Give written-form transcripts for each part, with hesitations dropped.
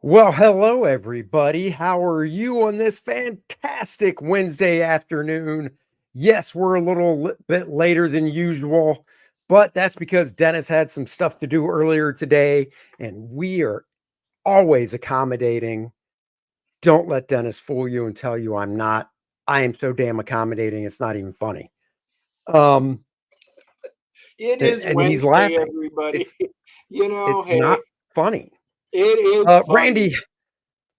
Well, hello, everybody. How are you on this fantastic Wednesday afternoon? Yes, we're a little bit later than usual, but that's because Dennis had some stuff to do earlier today, and we are always accommodating. Don't let Dennis fool you and tell you I'm not. I am so damn accommodating, it's not even funny. It is And he's Wednesday, laughing. everybody. It's Hey, not funny. it is funny.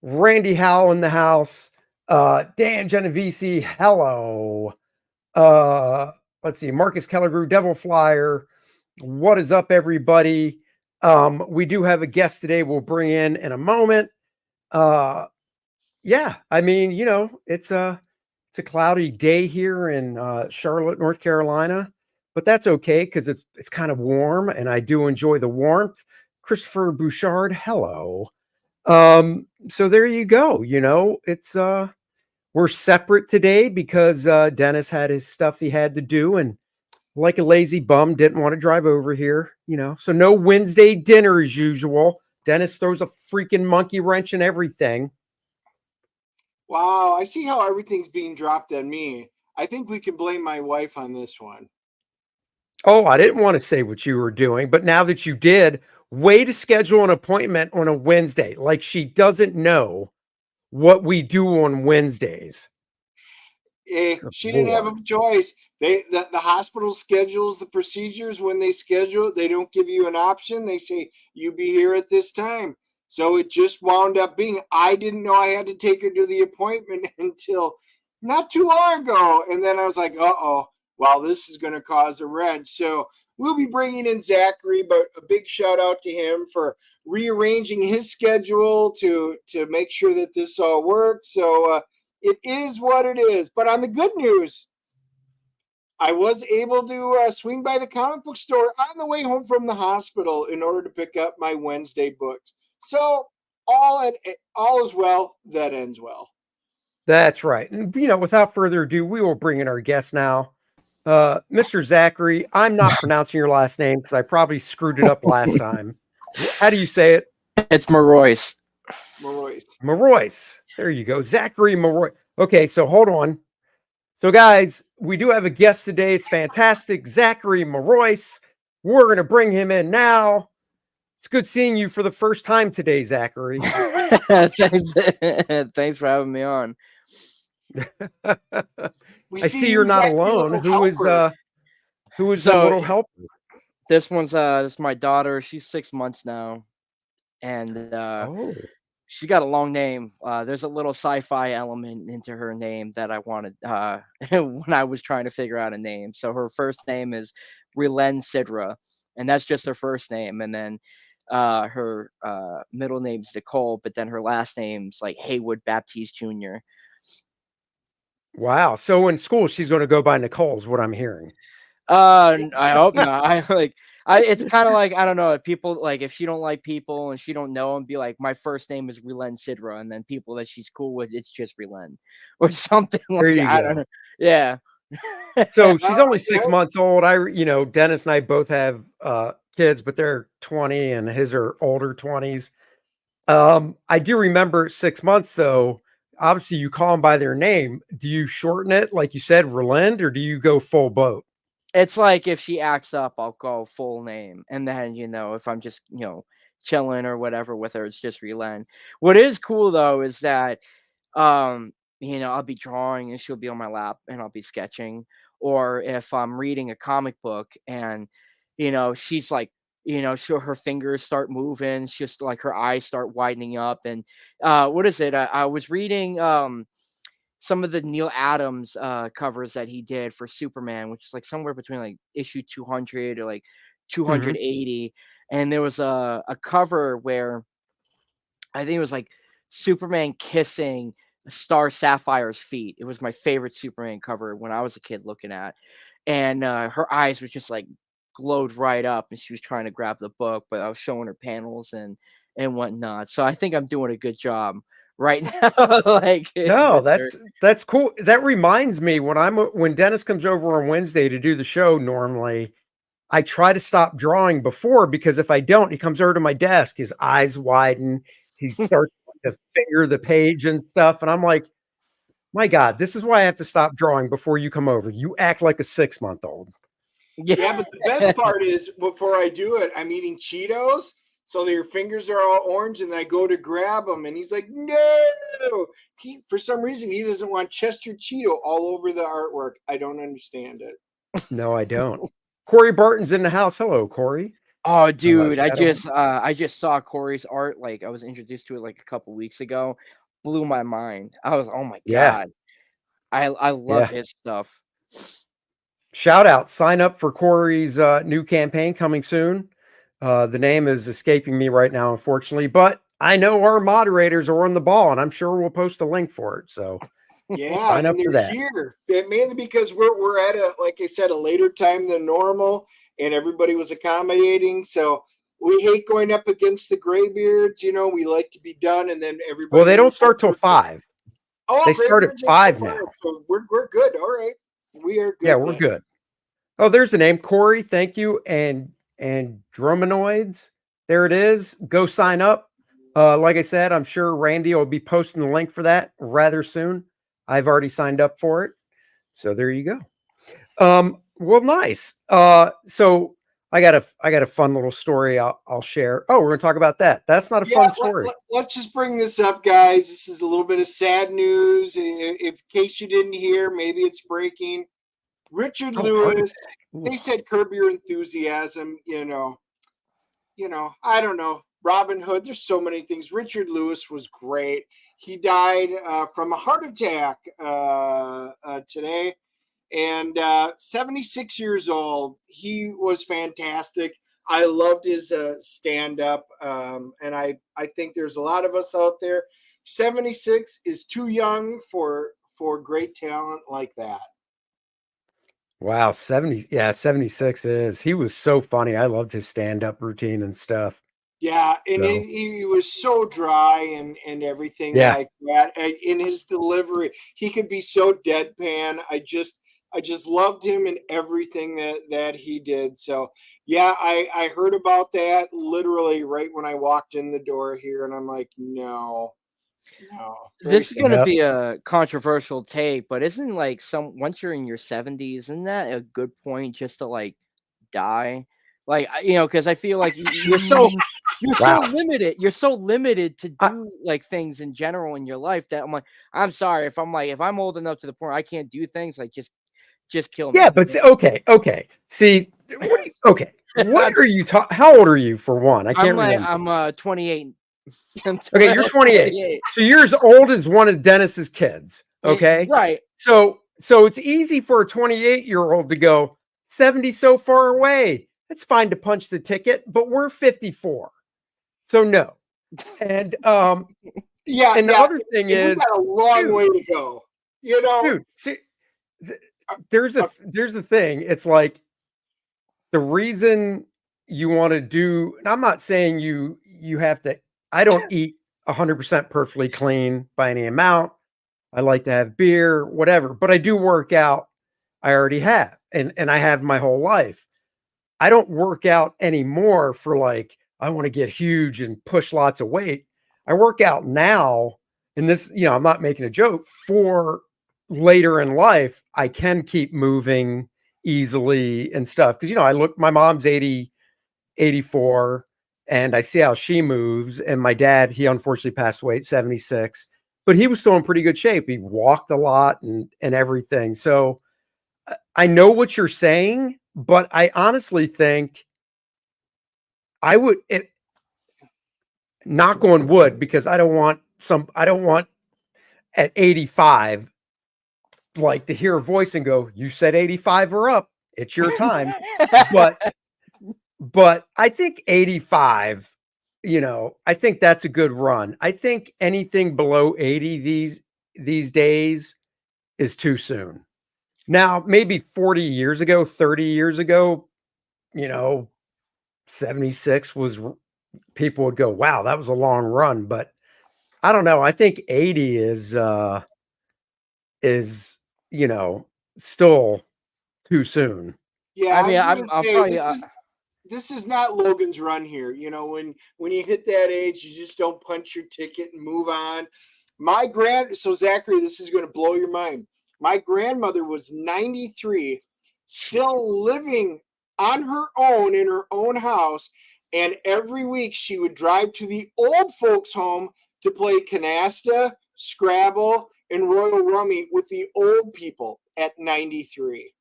Randy Howell in the house. Dan Genovese, hello. Let's see, Marcus Kellegrew, Devil Flyer. What is up, everybody? We do have a guest today we'll bring in a moment. Yeah, I mean, it's a cloudy day here in Charlotte, North Carolina, but that's okay because it's kind of warm and I do enjoy the warmth. Christopher Bouchard, hello. So there you go. It's we're separate today because Dennis had his stuff he had to do, and like a lazy bum, didn't want to drive over here, So no Wednesday dinner as usual. Dennis throws a freaking monkey wrench in everything. Wow, I see how everything's being dropped on me. I think we can blame my wife on this one. Oh, I didn't want to say what you were doing, but now that you did, way to schedule an appointment on a Wednesday. Like she doesn't know what we do on Wednesdays. She didn't have a choice. The hospital schedules the procedures when they schedule it. They don't give you an option. They say, you be here at this time. So it just wound up being, I didn't know I had to take her to the appointment until not too long ago. And then I was like, uh-oh, well, this is going to cause a wrench. So we'll be bringing in Zackary, but a big shout out to him for rearranging his schedule to make sure that this all works. So it is what it is. But on the good news, I was able to swing by the comic book store on the way home from the hospital in order to pick up my Wednesday books. So all is well that ends well. That's right. And, without further ado, we will bring in our guest now. Mr. Zackary, I'm not pronouncing your last name because I probably screwed it up last time. How do you say it? It's Marois. Marois. There you go. Zackary Marois. Okay, so hold on. So, guys, we do have a guest today. It's fantastic. Zackary Marois. We're going to bring him in now. It's good seeing you for the first time today, Zackary. Thanks for having me on. I see you're not alone. Who is the little helper? This is my daughter. She's 6 months now, and she's got a long name. There's a little sci-fi element into her name that I wanted when I was trying to figure out a name. So her first name is Rilen Sidra, and that's just her first name. And then her middle name's Nicole, but then her last name's like Haywood Baptiste Jr. Wow. So in school, she's going to go by Nicole's what I'm hearing. I hope not. It's kind of like, I don't know, people like if she don't like people and she don't know them, be like, my first name is Rilen Sidra, and then people that she's cool with, it's just Rilen or something like that. I don't know. Yeah. So she's only 6 months old. Dennis and I both have kids, but they're 20 and his are older 20s. I do remember 6 months though. Obviously, you call them by their name. Do you shorten it, like you said, Relend, or do you go full boat? It's like if she acts up, I'll go full name. And then, if I'm just, chilling or whatever with her, it's just Relend. What is cool, though, is that, I'll be drawing and she'll be on my lap and I'll be sketching. Or if I'm reading a comic book and, she's like, her fingers start moving. It's just like her eyes start widening up. And what is it? I was reading some of the Neil Adams covers that he did for Superman, which is like somewhere between like issue 200 or like 280. and there was a cover where I think it was like Superman kissing Star Sapphire's feet. It was my favorite Superman cover when I was a kid looking at, and her eyes were just like glowed right up, and she was trying to grab the book, but I was showing her panels and whatnot. So I think I'm doing a good job right now, like No, with her. that's cool. That reminds me when Dennis comes over on Wednesday to do the show normally, I try to stop drawing before because if I don't, he comes over to my desk, his eyes widen, he starts to finger the page and stuff. And I'm like, my God, this is why I have to stop drawing before you come over. You act like a 6-month-old. Yeah, but the best part is before I do it, I'm eating Cheetos, so their fingers are all orange, and I go to grab them, and he's like, "No!" For some reason, he doesn't want Chester Cheeto all over the artwork. I don't understand it. No, I don't. Corey Barton's in the house. Hello, Corey. Oh, dude, I Shadow. just saw Corey's art. Like I was introduced to it like a couple weeks ago. Blew my mind. I was, oh my Yeah, god, I love yeah. his stuff. Shout out, sign up for Corey's new campaign coming soon. The name is escaping me right now, unfortunately, but I know our moderators are on the ball, and I'm sure we'll post a link for it. So Yeah, sign up and for they're that. here mainly because we're at a, like I said, a later time than normal, and everybody was accommodating. So we hate going up against the graybeards. You know, we like to be done, and then everybody. Well, they don't start till 5. Oh, They start at graybeards are 5 so far, now. so we're good. All right, we are Yeah, good. we're Then. good. Oh, there's the name, Corey. Thank you. And Drominoids. There it is. Go sign up. Like I said, I'm sure Randy will be posting the link for that rather soon. I've already signed up for it. So there you go. Well, nice. So I got a fun little story I'll share. Oh, we're gonna talk about that. That's not a fun story. Let's just bring this up, guys. This is a little bit of sad news. If in case you didn't hear, maybe it's breaking. Richard Oh, heart Lewis. attack. They Oof. said curb your enthusiasm. I don't know. Robin Hood. There's so many things. Richard Lewis was great. He died from a heart attack today, and 76 years old. He was fantastic. I loved his stand-up, and I think there's a lot of us out there. 76 is too young for great talent like that. Wow, 76 is. He was so funny. I loved his stand-up routine and stuff. Yeah, and So, he was so dry and everything yeah. like that. And in his delivery, he could be so deadpan. I just loved him in everything that he did. So yeah, I heard about that literally right when I walked in the door here, and I'm like, no. Very This is sad. gonna Yep. be a controversial take, but isn't like once you're in your 70s, isn't that a good point just to like die? Like because I feel like you're so Wow. limited. You're so limited to I, do like things in general in your life that I'm like, I'm sorry if I'm old enough to the point I can't do things, like just kill yeah, me. but okay. See, okay. What are you talking? How old are you for one? I can't remember. I'm 28. I'm Okay, you're 28. 28. So you're as old as one of Dennis's kids. Okay. Right. So it's easy for a 28-year-old to go 70 so far away. It's fine to punch the ticket, but we're 54. So no. And Yeah, and the other thing we is, got a long dude, way to go. dude, see, there's the thing. It's like the reason you want to do, and I'm not saying you have to, I don't eat 100% perfectly clean by any amount. I like to have beer, whatever, but I do work out. I already have, and I have my whole life. I don't work out anymore for like, I want to get huge and push lots of weight. I work out now, and this, I'm not making a joke, for later in life, I can keep moving easily and stuff. Cause my mom's 80, 84, and I see how she moves. And my dad, he unfortunately passed away at 76, but he was still in pretty good shape. He walked a lot and everything. So I know what you're saying, but I honestly think I would knock on wood, because I don't want at 85 like to hear a voice and go, you said 85 or up, it's your time. But But I think 85, I think that's a good run. I think anything below 80 these days is too soon. Now, maybe 40 years ago, 30 years ago, you know, 76 was people would go, "Wow, that was a long run." But I don't know. I think 80 is, you know, still too soon. Yeah, I I mean, was gonna I'm say probably this is not Logan's run here. You know, when you hit that age, you just don't punch your ticket and move on. So Zachary, this is gonna blow your mind. My grandmother was 93, still living on her own in her own house, and every week she would drive to the old folks' home to play canasta, Scrabble, and Royal Rummy with the old people at 93.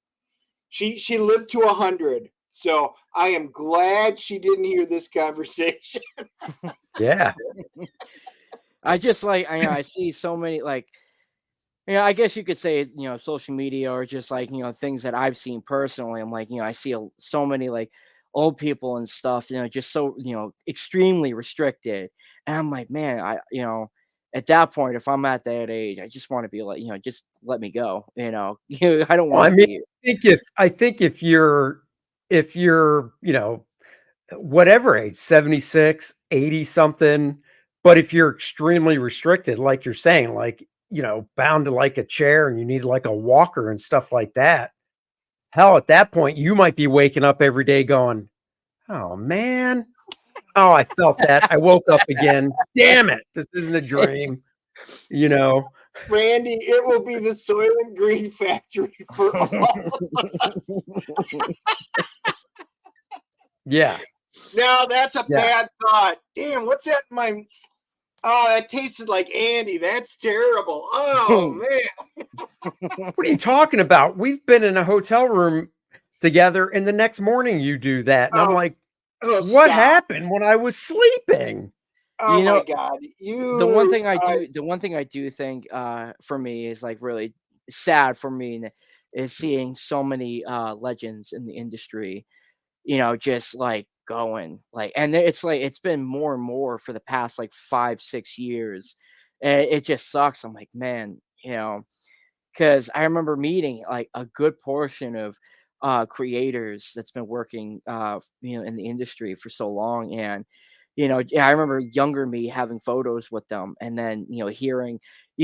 She lived to 100. So I am glad she didn't hear this conversation. Yeah. I just like I see so many like I guess you could say it's, social media or just like, things that I've seen personally. I'm like, I see so many like old people and stuff, just so, extremely restricted. And I'm like, man, at that point, if I'm at that age, I just want to be like, just let me go, I don't Well, want I to mean, be. I think if you're, whatever age, 76, 80 something, but if you're extremely restricted, like you're saying, like, bound to like a chair and you need like a walker and stuff like that, hell, at that point, you might be waking up every day going, "Oh man, oh, I felt that. I woke up again. Damn it. This isn't a dream." You know? Randy, it will be the Soylent Green factory for all of us. Yeah. No, that's a Yeah. bad thought. Damn, what's that in my Oh, that tasted like Andy. That's terrible. Oh man. What are you talking about? We've been in a hotel room together, and the next morning you do that. And I'm Oh, like, oh what stop. happened when I was sleeping? Oh you my know, god. the one thing I do think for me is like really sad for me is seeing so many legends in the industry, just like going like, and it's like it's been more and more for the past like 5 6 years, and it just sucks. I'm like, man, because I remember meeting like a good portion of creators that's been working in the industry for so long. And yeah, I remember younger me having photos with them, and then hearing,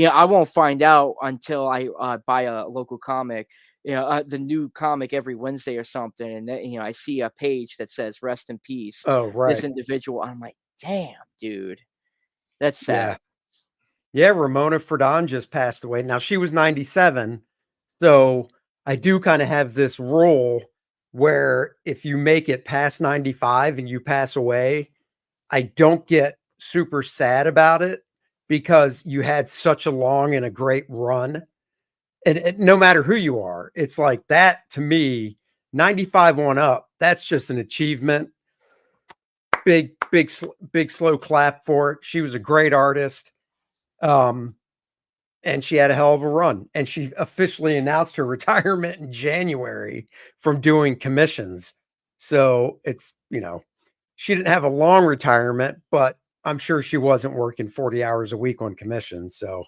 I won't find out until I buy a local comic, the new comic every Wednesday or something, and then I see a page that says "Rest in peace, Oh, this right. individual." I'm like, damn, dude, that's Yeah. sad. Yeah. Ramona Ferdon just passed away. Now she was 97. So I do kind of have this rule where if you make it past 95 and you pass away, I don't get super sad about it because you had such a long and a great run. And no matter who you are, it's like that to me, 95 on up, that's just an achievement. Big, slow clap for it. She was a great artist. Um, and she had a hell of a run. And she officially announced her retirement in January from doing commissions. So it's, she didn't have a long retirement, but I'm sure she wasn't working 40 hours a week on commission. So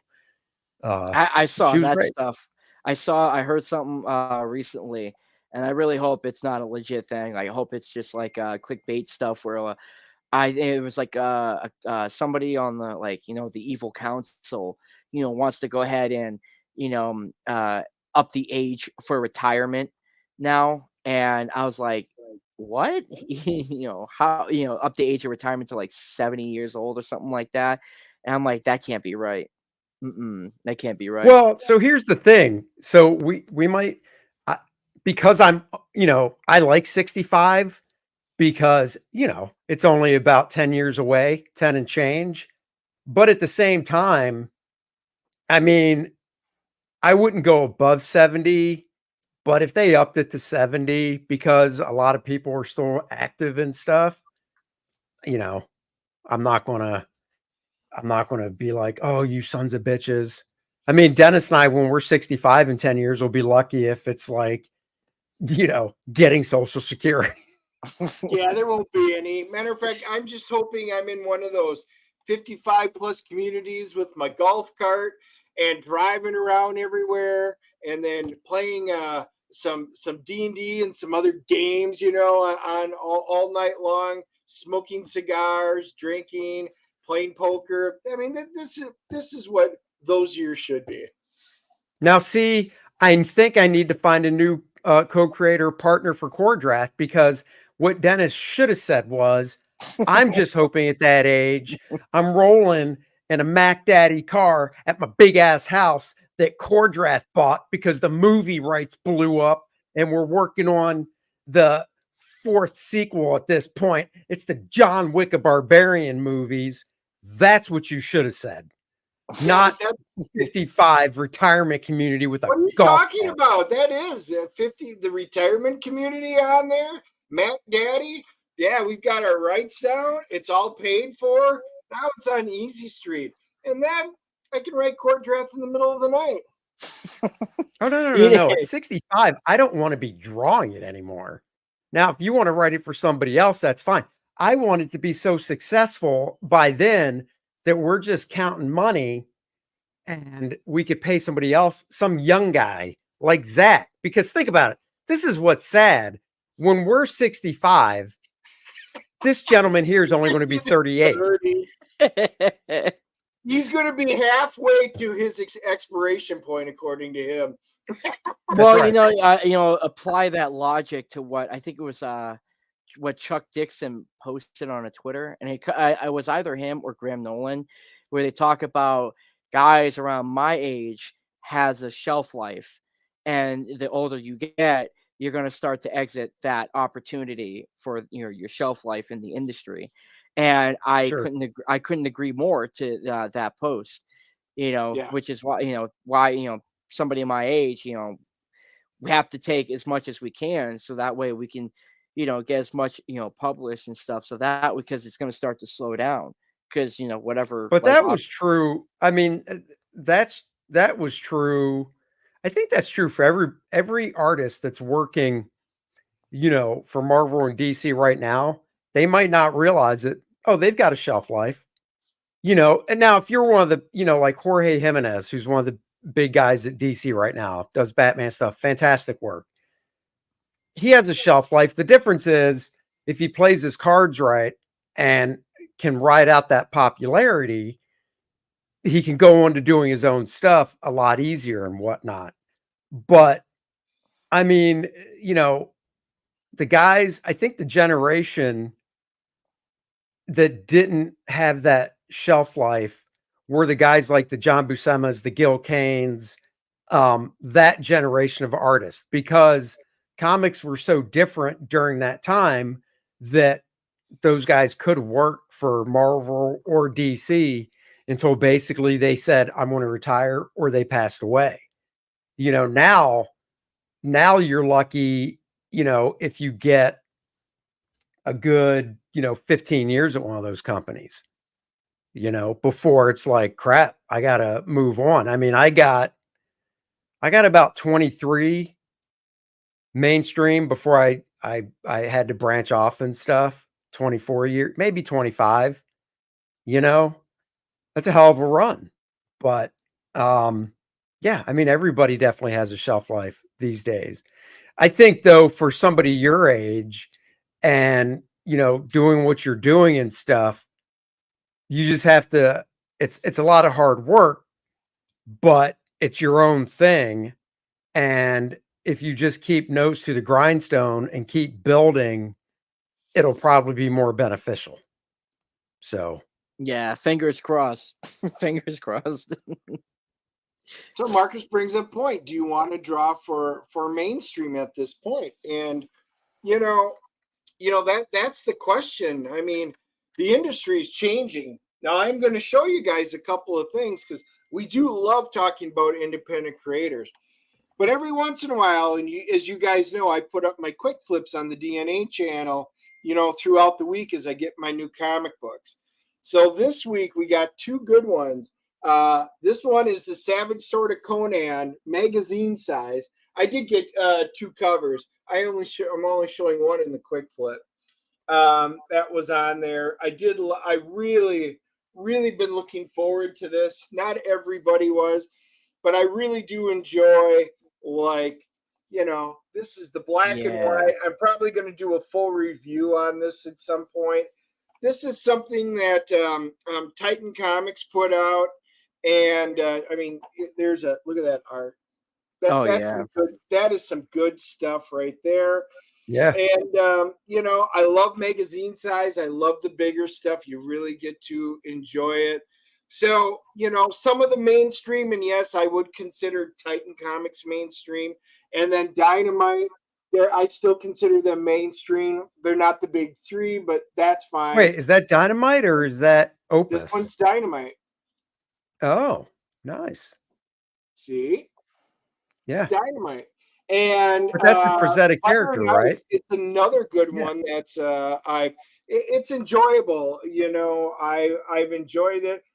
I she saw was that great. stuff. I heard something recently, and I really hope it's not a legit thing. I hope it's just like clickbait stuff where it was like somebody on the like the evil council wants to go ahead and you know um, uh up the age for retirement now, and I was like, what? How up the age of retirement to like 70 years old or something like that, and I'm like, that can't be right. That can't be right. Well, so here's the thing. So we might I, because I like 65 because, it's only about 10 years away, 10 and change. But at the same time, I mean, I wouldn't go above 70, but if they upped it to 70 because a lot of people are still active and stuff, you know, I'm not going to I'm not going to be like, "Oh, you sons of bitches." I mean, Dennis and I, when we're 65 in 10 years, will be lucky if it's like, getting Social Security. Yeah, there won't be any. Matter of fact, I'm just hoping I'm in one of those 55 plus communities with my golf cart and driving around everywhere, and then playing some D&D and some other games, on all night long, smoking cigars, drinking, playing poker. I mean, this is what those years should be. Now, see, I think I need to find a new co-creator partner for Kor-Drath, because what Dennis should have said was, I'm just hoping at that age I'm rolling in a Mac Daddy car at my big ass house that Kor-Drath bought because the movie rights blew up and we're working on the 4th sequel at this point. It's the John Wick of Barbarian movies. That's what you should have said. Not 55 retirement community with a What are you golf talking cart. about? That is 50, the retirement community on there. Mac Daddy. Yeah, we've got our rights down. It's all paid for. Now it's on Easy Street. And then I can write Kor-Drath in the middle of the night. Oh, no. At 65, I don't want to be drawing it anymore. Now, if you want to write it for somebody else, that's fine. I want it to be so successful by then that we're just counting money and we could pay somebody else, some young guy like Zach. Because think about it. This is what's sad. When we're 65, this gentleman here is only going to be 38. He's going to be halfway to his expiration point, according to him. Well, right. apply that logic to what I think it was what Chuck Dixon posted on a Twitter, and I was either him or Graham Nolan, where they talk about guys around my age has a shelf life, and the older you get, you're going to start to exit that opportunity for your shelf life in the industry. And I Sure. couldn't agree more to that post. Yeah. Which is why somebody my age, we have to take as much as we can, so that way we can get as much published and stuff, so that, because it's going to start to slow down, because whatever But life that was true. I mean, that was true. I think that's true for every artist that's working, for Marvel and DC right now. They might not realize it. Oh, they've got a shelf life. And now if you're one of the, like Jorge Jimenez, who's one of the big guys at DC right now, does Batman stuff, fantastic work. He has a shelf life. The difference is if he plays his cards right and can ride out that popularity, he can go on to doing his own stuff a lot easier and whatnot. But I mean, the guys, I think the generation that didn't have that shelf life were the guys like the John Buscema's, the Gil Kanes, that generation of artists, because comics were so different during that time that those guys could work for Marvel or DC until basically they said, I'm going to retire, or they passed away. Now you're lucky, if you get a good, 15 years at one of those companies, before it's like, crap, I got to move on. I mean, I got about 23 mainstream before I had to branch off and stuff. 24 years, maybe 25, that's a hell of a run. But yeah, I mean, everybody definitely has a shelf life these days. I think though, for somebody your age and, doing what you're doing and stuff, you just have to, it's a lot of hard work, but it's your own thing. And if you just keep nose to the grindstone and keep building, it'll probably be more beneficial. So, yeah, fingers crossed. Fingers crossed. So Marcus brings up point. Do you want to draw for mainstream at this point? And that's the question. I mean, the industry is changing. Now I'm going to show you guys a couple of things, because we do love talking about independent creators. But every once in a while, and as you guys know, I put up my quick flips on the DNA channel, throughout the week as I get my new comic books. So this week we got two good ones. This one is the Savage Sword of Conan magazine size. I did get two covers. I'm only showing one in the quick flip. that was on there. I really been looking forward to this. Not everybody was, but I really do enjoy, like, this is the black and Yeah. white. I'm probably going to do a full review on this at some point. This is something that Titan Comics put out, and I mean, there's a look at that art. Oh That's some yeah. good. That is some good stuff right there. Yeah. And I love magazine size. I love the bigger stuff. You really get to enjoy it. So, some of the mainstream, and yes, I would consider Titan Comics mainstream, and then Dynamite. I still consider them mainstream. They're not the big three, but that's fine. Wait, is that Dynamite or is that This Opus? one's Dynamite. Oh, nice. See, it's Yeah. Dynamite. And But that's a Frazetta Fire character, and right? Ice, it's another good Yeah. one that's it's enjoyable. I've enjoyed it.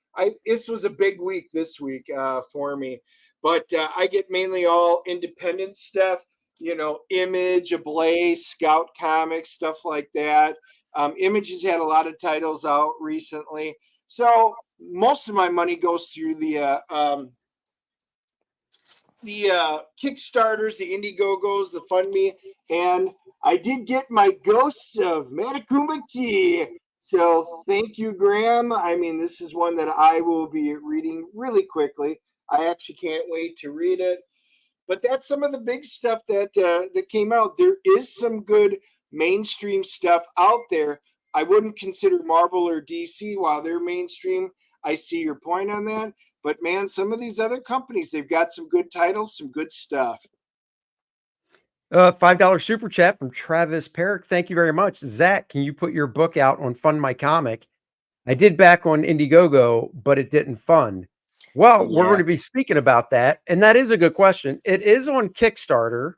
This was a big week this week for me, but I get mainly all independent stuff. Image, Ablaze, Scout Comics, stuff like that. Image has had a lot of titles out recently, so most of my money goes through the Kickstarters, the Indiegogos, the FundMe, and I did get my Ghosts of Matakumaki. So thank you, Graham. I mean, this is one that I will be reading really quickly. I actually can't wait to read it. But that's some of the big stuff that came out. There is some good mainstream stuff out there. I wouldn't consider Marvel or DC while they're mainstream. I see your point on that. But man, some of these other companies, they've got some good titles, some good stuff. $5 super chat from Travis Perrick. Thank you very much. Zach, can you put your book out on Fund My Comic? I did back on Indiegogo, but it didn't fund. Well, we're going Yeah. to be speaking about that. And that is a good question. It is on Kickstarter.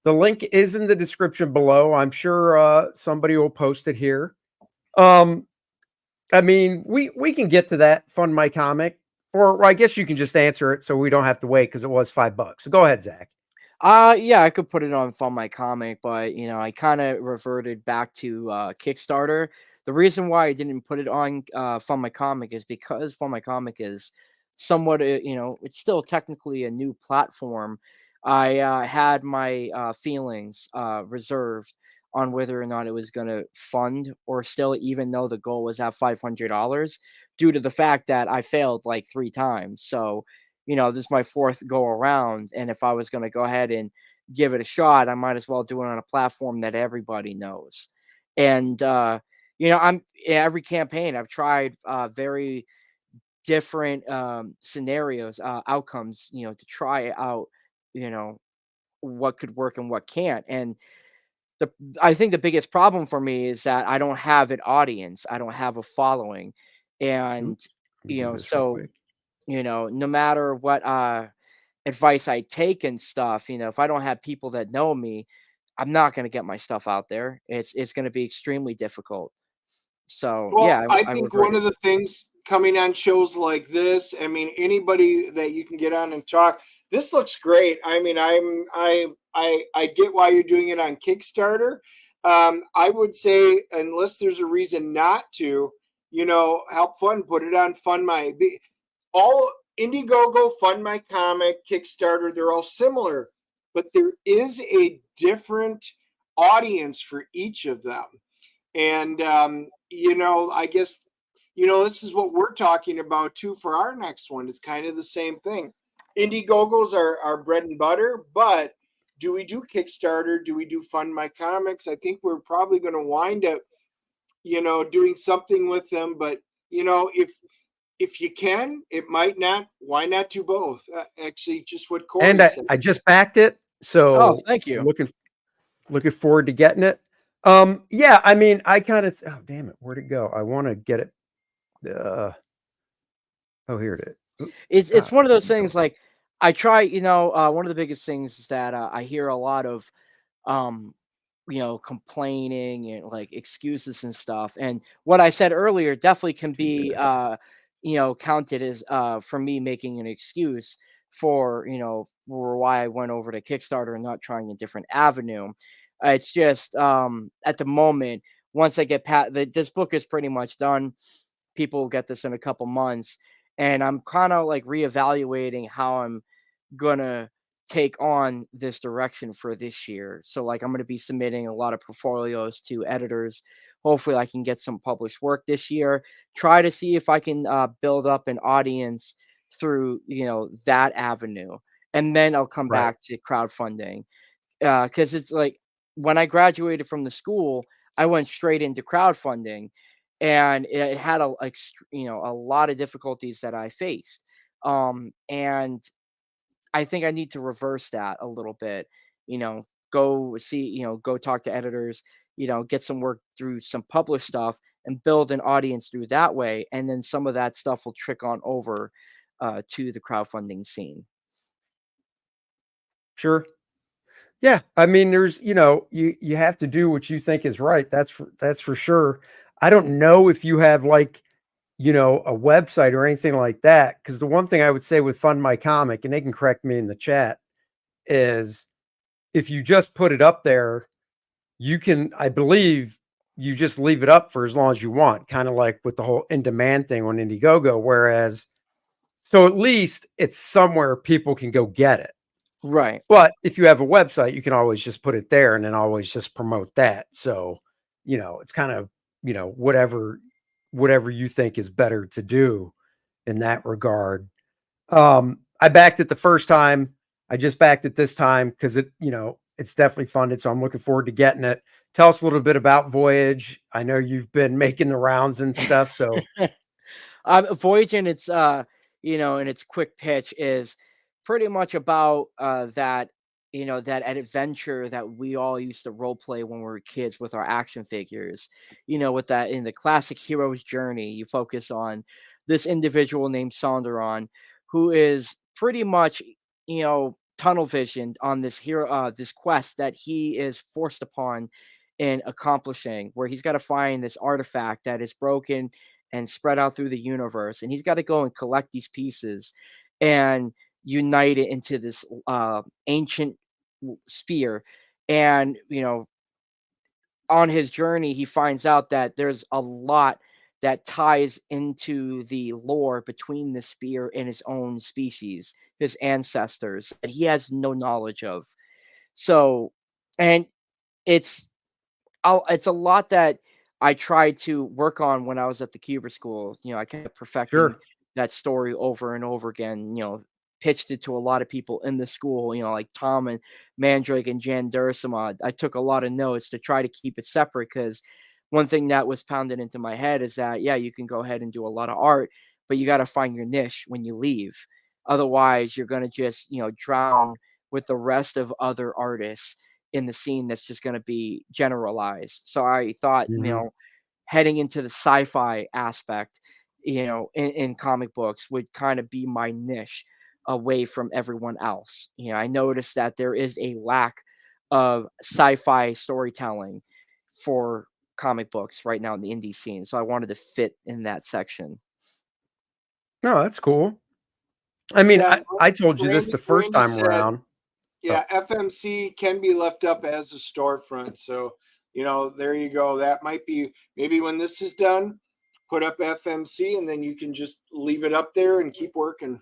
The link is in the description below. I'm sure somebody will post it here. I mean, we can get to that Fund My Comic, or I guess you can just answer it so we don't have to wait because it was $5. So go ahead, Zach. Yeah, I could put it on Fund My Comic, but I kind of reverted back to Kickstarter. The reason why I didn't put it on Fund My Comic is because Fund My Comic is somewhat, it's still technically a new platform. I had my feelings reserved on whether or not it was going to fund or still, even though the goal was at $500, due to the fact that I failed like 3 times. So this is my fourth go around. And if I was going to go ahead and give it a shot, I might as well do it on a platform that everybody knows. And, every campaign I've tried very different scenarios, outcomes, to try out, you know, what could work and what can't. And the I think the biggest problem for me is that I don't have an audience. I don't have a following. And, Oops, let me do this real so, quick. no matter what advice I take and stuff, if I don't have people that know me, I'm not going to get my stuff out there. It's going to be extremely difficult. So Well, yeah, I I think one reverted. of the things coming on shows like this, I mean, anybody that you can get on and talk, this looks great. I mean, I get why you're doing it on Kickstarter. I would say unless there's a reason not to, help fund, put it on Fund My. All Indiegogo, Fund My Comic, Kickstarter, they're all similar, but there is a different audience for each of them. And I guess this is what we're talking about too for our next one. It's kind of the same thing. Indiegogos are our bread and butter, but do we do Kickstarter? Do we do Fund My Comics? I think we're probably going to wind up, doing something with them. But if you can, it might not. Why not do both? Actually, just what And Corey said. I just backed it, Oh, so thank I'm you. looking forward to getting it. Yeah, I mean, I kind of oh damn it, where'd it go? I want to get it. Oh, here it is. Oop, It's God, one of where'd those it go? things like I try, one of the biggest things is that I hear a lot of um complaining and like excuses and stuff. And what I said earlier definitely can Do be this. counted as for me making an excuse for for why I went over to Kickstarter and not trying a different avenue. It's just at the moment once I get past this book is pretty much done. People will get this in a couple months, and I'm kind of like reevaluating how I'm gonna take on this direction for this year. So like I'm gonna be submitting a lot of portfolios to editors. Hopefully I can get some published work this year. Try to see if I can build up an audience through that avenue, and then I'll come Right. back to crowdfunding. Because it's like when I graduated from the school, I went straight into crowdfunding, and it had a lot of difficulties that I faced. And I think I need to reverse that a little bit. Go see, go talk to editors, get some work through some published stuff and build an audience through that way. And then some of that stuff will trick on over to the crowdfunding scene. Sure. Yeah, I mean, there's, you have to do what you think is right. That's for sure. I don't know if you have like, a website or anything like that. Because the one thing I would say with Fund My Comic, and they can correct me in the chat, is if you just put it up there, you can, I believe, you just leave it up for as long as you want, kind of like with the whole in-demand thing on Indiegogo. Whereas, so at least it's somewhere people can go get it. Right. But if you have a website, you can always just put it there and then always just promote that. So, it's kind of, whatever you think is better to do in that regard. I backed it the first time. I just backed it this time because it's definitely funded. So I'm looking forward to getting it. Tell us a little bit about Voyage. I know you've been making the rounds and stuff. So Voyage in its in its quick pitch is pretty much about that that adventure that we all used to role play when we were kids with our action figures. With that in the classic hero's journey, you focus on this individual named Sonderon, who is pretty much tunnel visioned on this this quest that he is forced upon in accomplishing, where he's got to find this artifact that is broken and spread out through the universe, and he's got to go and collect these pieces and unite it into this ancient spear. And on his journey he finds out that there's a lot that ties into the lore between the spear and his own species, his ancestors, that he has no knowledge of. So, and it's it's a lot that I tried to work on when I was at the Cuber School. I kept perfecting sure. that story over and over again. Pitched it to a lot of people in the school. Like Tom and Mandrake and Jan Dursama. I took a lot of notes to try to keep it separate, because one thing that was pounded into my head is that you can go ahead and do a lot of art, but you got to find your niche when you leave. Otherwise, you're gonna just drown with the rest of other artists in the scene that's just going to be generalized. So I thought, Mhm. heading into the sci-fi aspect, in comic books would kind of be my niche away from everyone else. I noticed that there is a lack of sci-fi storytelling for comic books right now in the indie scene. So I wanted to fit in that section. No, that's cool. I mean, Yeah, I told you this Randy, the first Randy time said, around. yeah, Oh, FMC can be left up as a storefront. So, there you go. That might be maybe when this is done, put up FMC and then you can just leave it up there and keep working.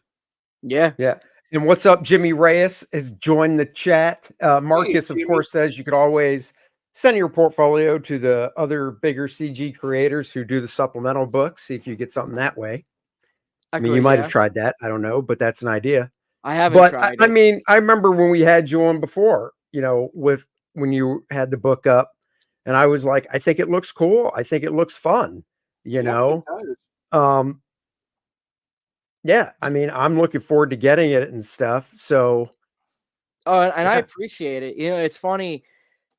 Yeah. yeah. And what's up? Jimmy Reyes has joined the chat. Hey, Marcus, of Jimmy. course, says you could always send your portfolio to the other bigger CG creators who do the supplemental books. See if you get something that way. I mean, you Agree. might have Yeah. tried that. I don't know, but that's an idea. I haven't But tried I it. mean, I remember when we had you on before, with when you had the book up, and I was like, I think it looks cool. I think it looks fun, you Yep, it know. does. Um, yeah, I mean, I'm looking forward to getting it and stuff. So Oh, and I yeah, appreciate it. It's funny,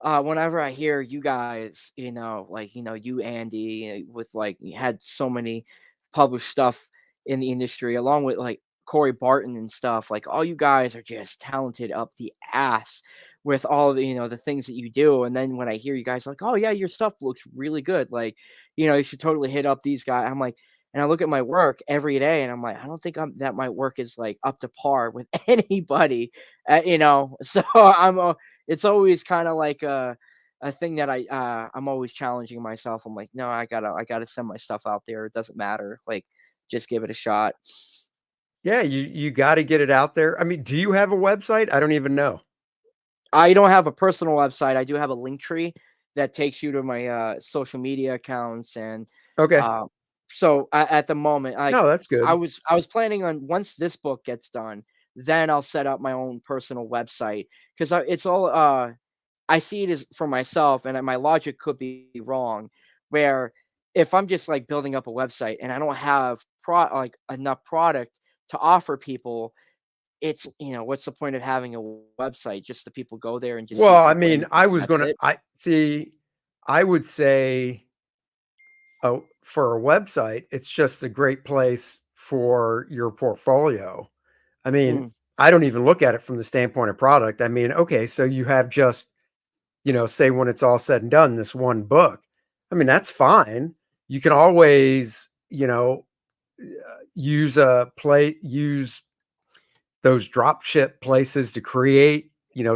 whenever I hear you guys, like, you, Andy, with like, you had so many published stuff in the industry, along with like Corey Barton and stuff, like all you guys are just talented up the ass with all the, the things that you do. And then when I hear you guys like, oh yeah, your stuff looks really good. Like, you should totally hit up these guys. I'm like, and I look at my work every day and I'm like, I don't think that my work is like up to par with anybody, so it's always kind of like a thing that I'm always challenging myself. I'm like, no, I gotta send my stuff out there. It doesn't matter. Like, just give it a shot. Yeah, you got to get it out there. I mean, do you have a website? I don't even know. I don't have a personal website. I do have a link tree that takes you to my social media accounts, and Okay. uh, so at the moment, No, that's good. I was planning on, once this book gets done, then I'll set up my own personal website, because it's all I see it as for myself, and my logic could be wrong. Where if I'm just like building up a website and I don't have like enough product to offer people, it's, what's the point of having a website? Just the people go there and just see Well, I people, mean, and that's it. I see, I would say, oh, for a website, it's just a great place for your portfolio. I mean, Mm, I don't even look at it from the standpoint of product. I mean, okay, so you have just, say when it's all said and done, this one book. I mean, that's fine. You can always, use those drop ship places to create,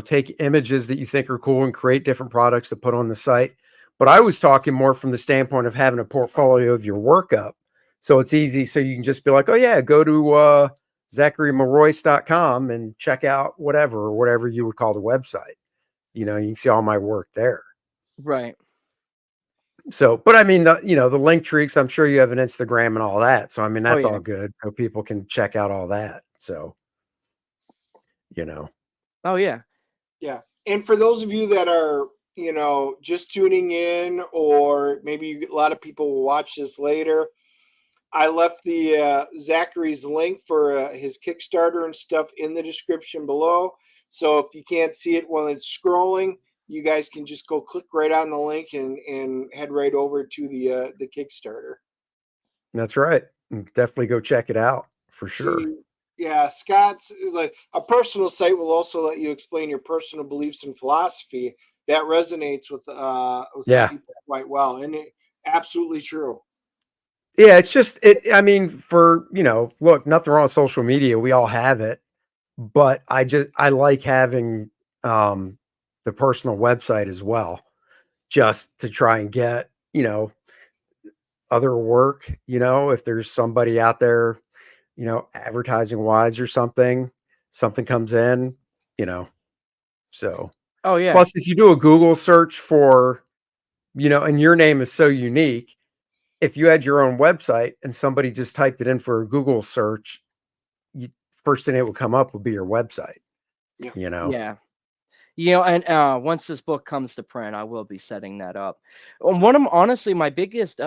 take images that you think are cool and create different products to put on the site. But I was talking more from the standpoint of having a portfolio of your work up. So it's easy. So you can just be like, oh yeah, go to ZacharyMarois.com and check out whatever you would call the website. You can see all my work there. right. So, but I mean, the link tree, I'm sure you have an Instagram and all that. So, I mean, Oh that's yeah. all good. So people can check out all that. So, you know, Oh yeah. Yeah. And for those of you that are, just tuning in, or maybe a lot of people will watch this later, I left the Zackary's link for his Kickstarter and stuff in the description below. So if you can't see it while it's scrolling, you guys can just go click right on the link and head right over to the Kickstarter. that's right. Definitely go check it out for sure. See, yeah, Scott's is like a personal site will also let you explain your personal beliefs and philosophy. That resonates with some Yeah. people quite well, and it absolutely true. Yeah. It's just, I mean, look, nothing wrong with social media. We all have it, but I like having, the personal website as well, just to try and get, other work, if there's somebody out there, advertising wise or something comes in, you know. So, Oh yeah. plus if you do a Google search for, and your name is so unique, if you had your own website and somebody just typed it in for a Google search, first thing that would come up would be your website, Yeah. you know. Yeah. And once this book comes to print, I will be setting that up. One of honestly my biggest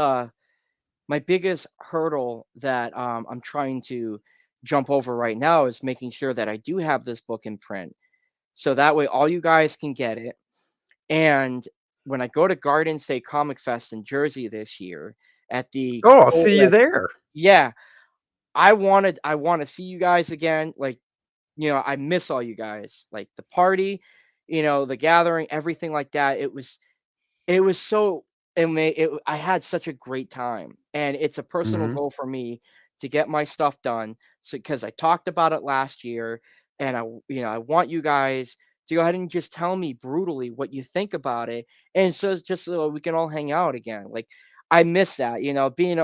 hurdle that I'm trying to jump over right now is making sure that I do have this book in print, so that way all you guys can get it. And when I go to Garden State Comic Fest in Jersey this year at the Oh, I'll see you there. yeah, I want to see you guys again. Like, I miss all you guys. Like the party, the gathering, everything like that. It was so I had such a great time, and it's a personal Mhm. goal for me to get my stuff done. So because I talked about it last year, and I want you guys to go ahead and just tell me brutally what you think about it, and so it's just so we can all hang out again. Like, I miss that, being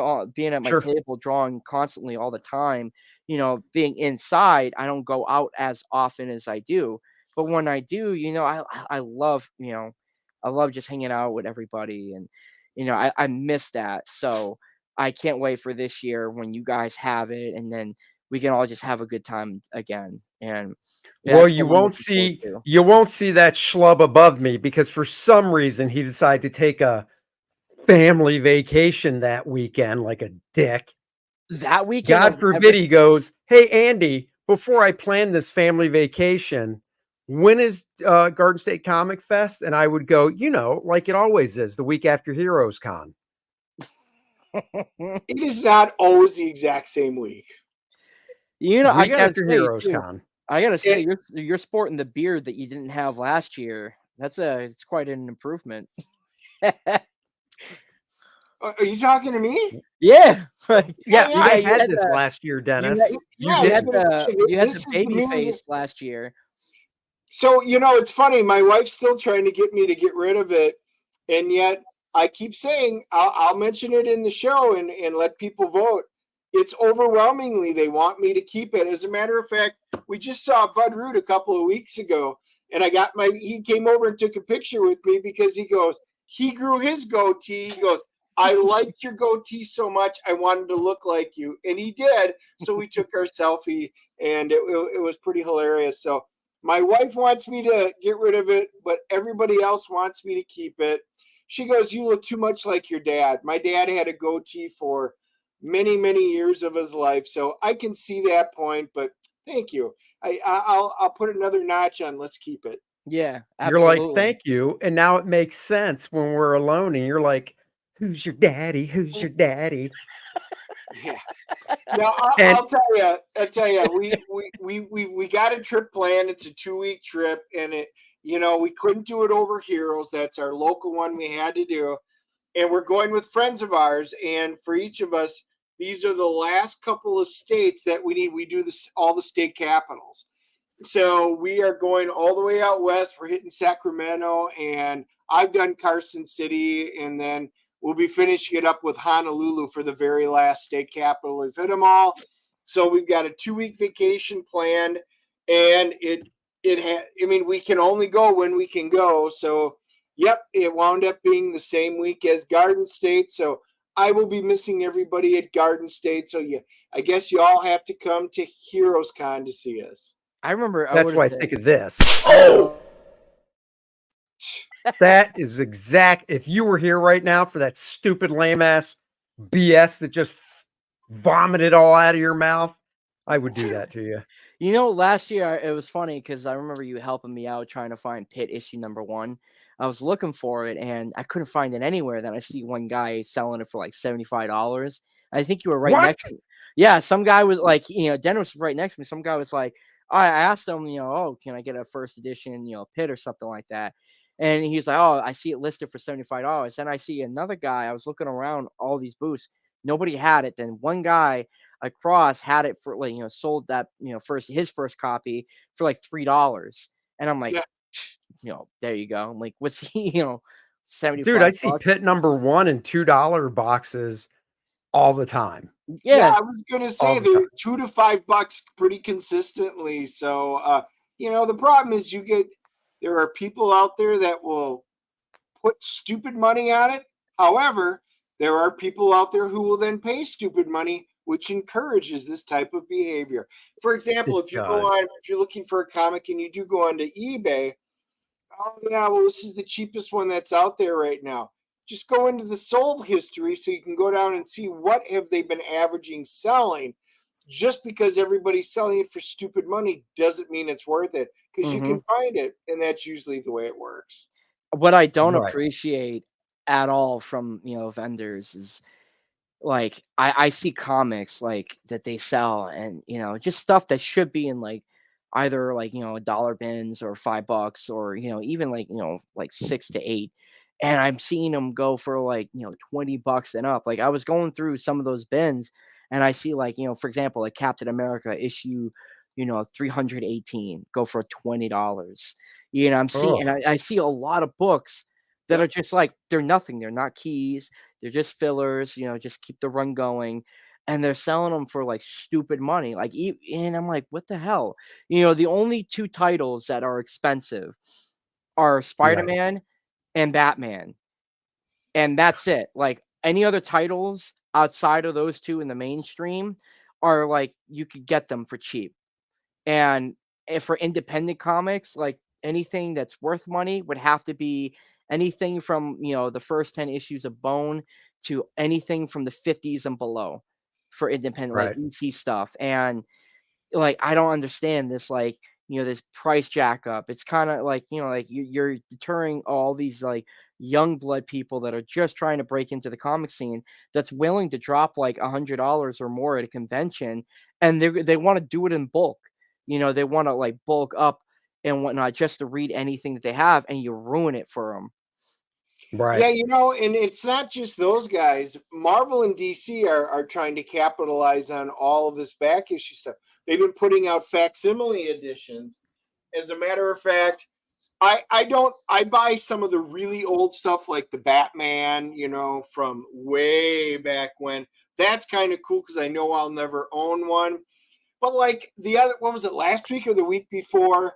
at my Sure. table drawing constantly all the time. Being inside, I don't go out as often as I do, but when I do, I love, I love just hanging out with everybody, and I miss that. So I can't wait for this year when you guys have it, and then we can all just have a good time again. And yeah, Well, that's what I'm looking forward to. you won't see that schlub above me because for some reason he decided to take a family vacation that weekend like a dick. That weekend God of forbid he goes, "Hey Andy, before I plan this family vacation, when is Garden State Comic Fest?" And I would go, like it always is, the week after Heroes Con. It is not always the exact same week. I Week gotta after say Heroes too. Con. I gotta It, say, you're sporting the beard that you didn't have last year. It's quite an improvement. are you talking to me? Yeah, like, Yeah, Yeah, yeah. yeah, I had this last year, you had Dennis. You Yeah, I was didn't. gonna say, you had this the is the baby new. face last year. So, it's funny. My wife's still trying to get me to get rid of it. And yet I keep saying I'll mention it in the show and let people vote. It's overwhelmingly they want me to keep it. As a matter of fact, we just saw Bud Root a couple of weeks ago, and he came over and took a picture with me because he grew his goatee. He goes, I liked your goatee so much, I wanted to look like you. And he did. So we took our selfie, and it was pretty hilarious. So my wife wants me to get rid of it, but everybody else wants me to keep it. She goes, you look too much like your dad. My dad had a goatee for many, many years of his life. So I can see that point, but thank you. I'll put another notch on. Let's keep it. Yeah, You're like, absolutely. "Thank you," and now it makes sense when we're alone and you're like, "Who's your daddy? Who's your daddy?" Yeah. Now And I'll tell you, we got a trip planned. It's a 2-week trip, and we couldn't do it over Heroes. That's our local one we had to do. And we're going with friends of ours. And for each of us, these are the last couple of states that we need. We do this, all the state capitals. So we are going all the way out west. We're hitting Sacramento, and I've done Carson City, and then we'll be finishing it up with Honolulu for the very last state capital. We've hit them all. So we've got a 2-week vacation planned, and we can only go when we can go. So yep, it wound up being the same week as Garden State. So I will be missing everybody at Garden State. So I guess you all have to come to Heroes Con to see us. I remember I that's would why I have think of this. Oh! That is if you were here right now for that stupid lame ass BS that just vomited all out of your mouth, I would do that to you. Last year it was funny because I remember you helping me out trying to find Pit issue #1. I was looking for it and I couldn't find it anywhere. Then I see one guy selling it for like $75. I think you were right What? next to me. Yeah, some guy was like, Dennis was right next to me. Some guy was like, I asked him, oh, can I get a first edition, Pit or something like that? And he's like, oh, I see it listed for $75. Then I see another guy. I was looking around all these booths. Nobody had it. Then one guy across had it for like sold that his first copy for like $3, and I'm like, Yeah. there you go. I'm like, what's he Dude, I 75 see bucks? Pit #1 and $2 boxes all the time. Yeah, Yeah, I was gonna All say the time. they're $2 to $5 pretty consistently. So the problem is there are people out there that will put stupid money on it. However, there are people out there who will then pay stupid money, which encourages this type of behavior. For example, It if does. you're looking for a comic and you do go onto eBay, oh yeah, well, this is the cheapest one that's out there right now. Just go into the sold history so you can go down and see what have they been averaging selling. Just because everybody's selling it for stupid money doesn't mean it's worth it, because you hmm can find it, and that's usually the way it works. what I don't Right. appreciate at all from vendors is like I see comics like that they sell and just stuff that should be in like either like dollar bins or $5 or even like like 6 to 8, and I'm seeing them go for like $20 and up. Like I was going through some of those bins and I see like for example like Captain America issue 318 go for $20. I'm seeing, and Oh, I see a lot of books that Yep. are just like they're nothing, they're not keys, they're just fillers, just keep the run going. And they're selling them for like stupid money. Like, and I'm like, what the hell? The only two titles that are expensive are Spider right. Man and Batman. And that's it. Like, any other titles outside of those two in the mainstream are like, you could get them for cheap. And if for independent comics, like anything that's worth money would have to be anything from, the first 10 issues of Bone to anything from the 50s and below for independent, like Right. EC stuff. And like, I don't understand this, like, this price jack up. It's kind of like, like you're deterring all these like young blood people that are just trying to break into the comic scene that's willing to drop like $100 or more at a convention, and they want to do it in bulk. They want to like bulk up and whatnot just to read anything that they have, and you ruin it for them. Yeah, Right. and it's not just those guys. Marvel and DC are trying to capitalize on all of this back issue stuff. They've been putting out facsimile editions, As a matter of fact, I buy some of the really old stuff like the Batman, from way back when. That's kind of cool because I know I'll never own one. But like what was it, last week or the week before?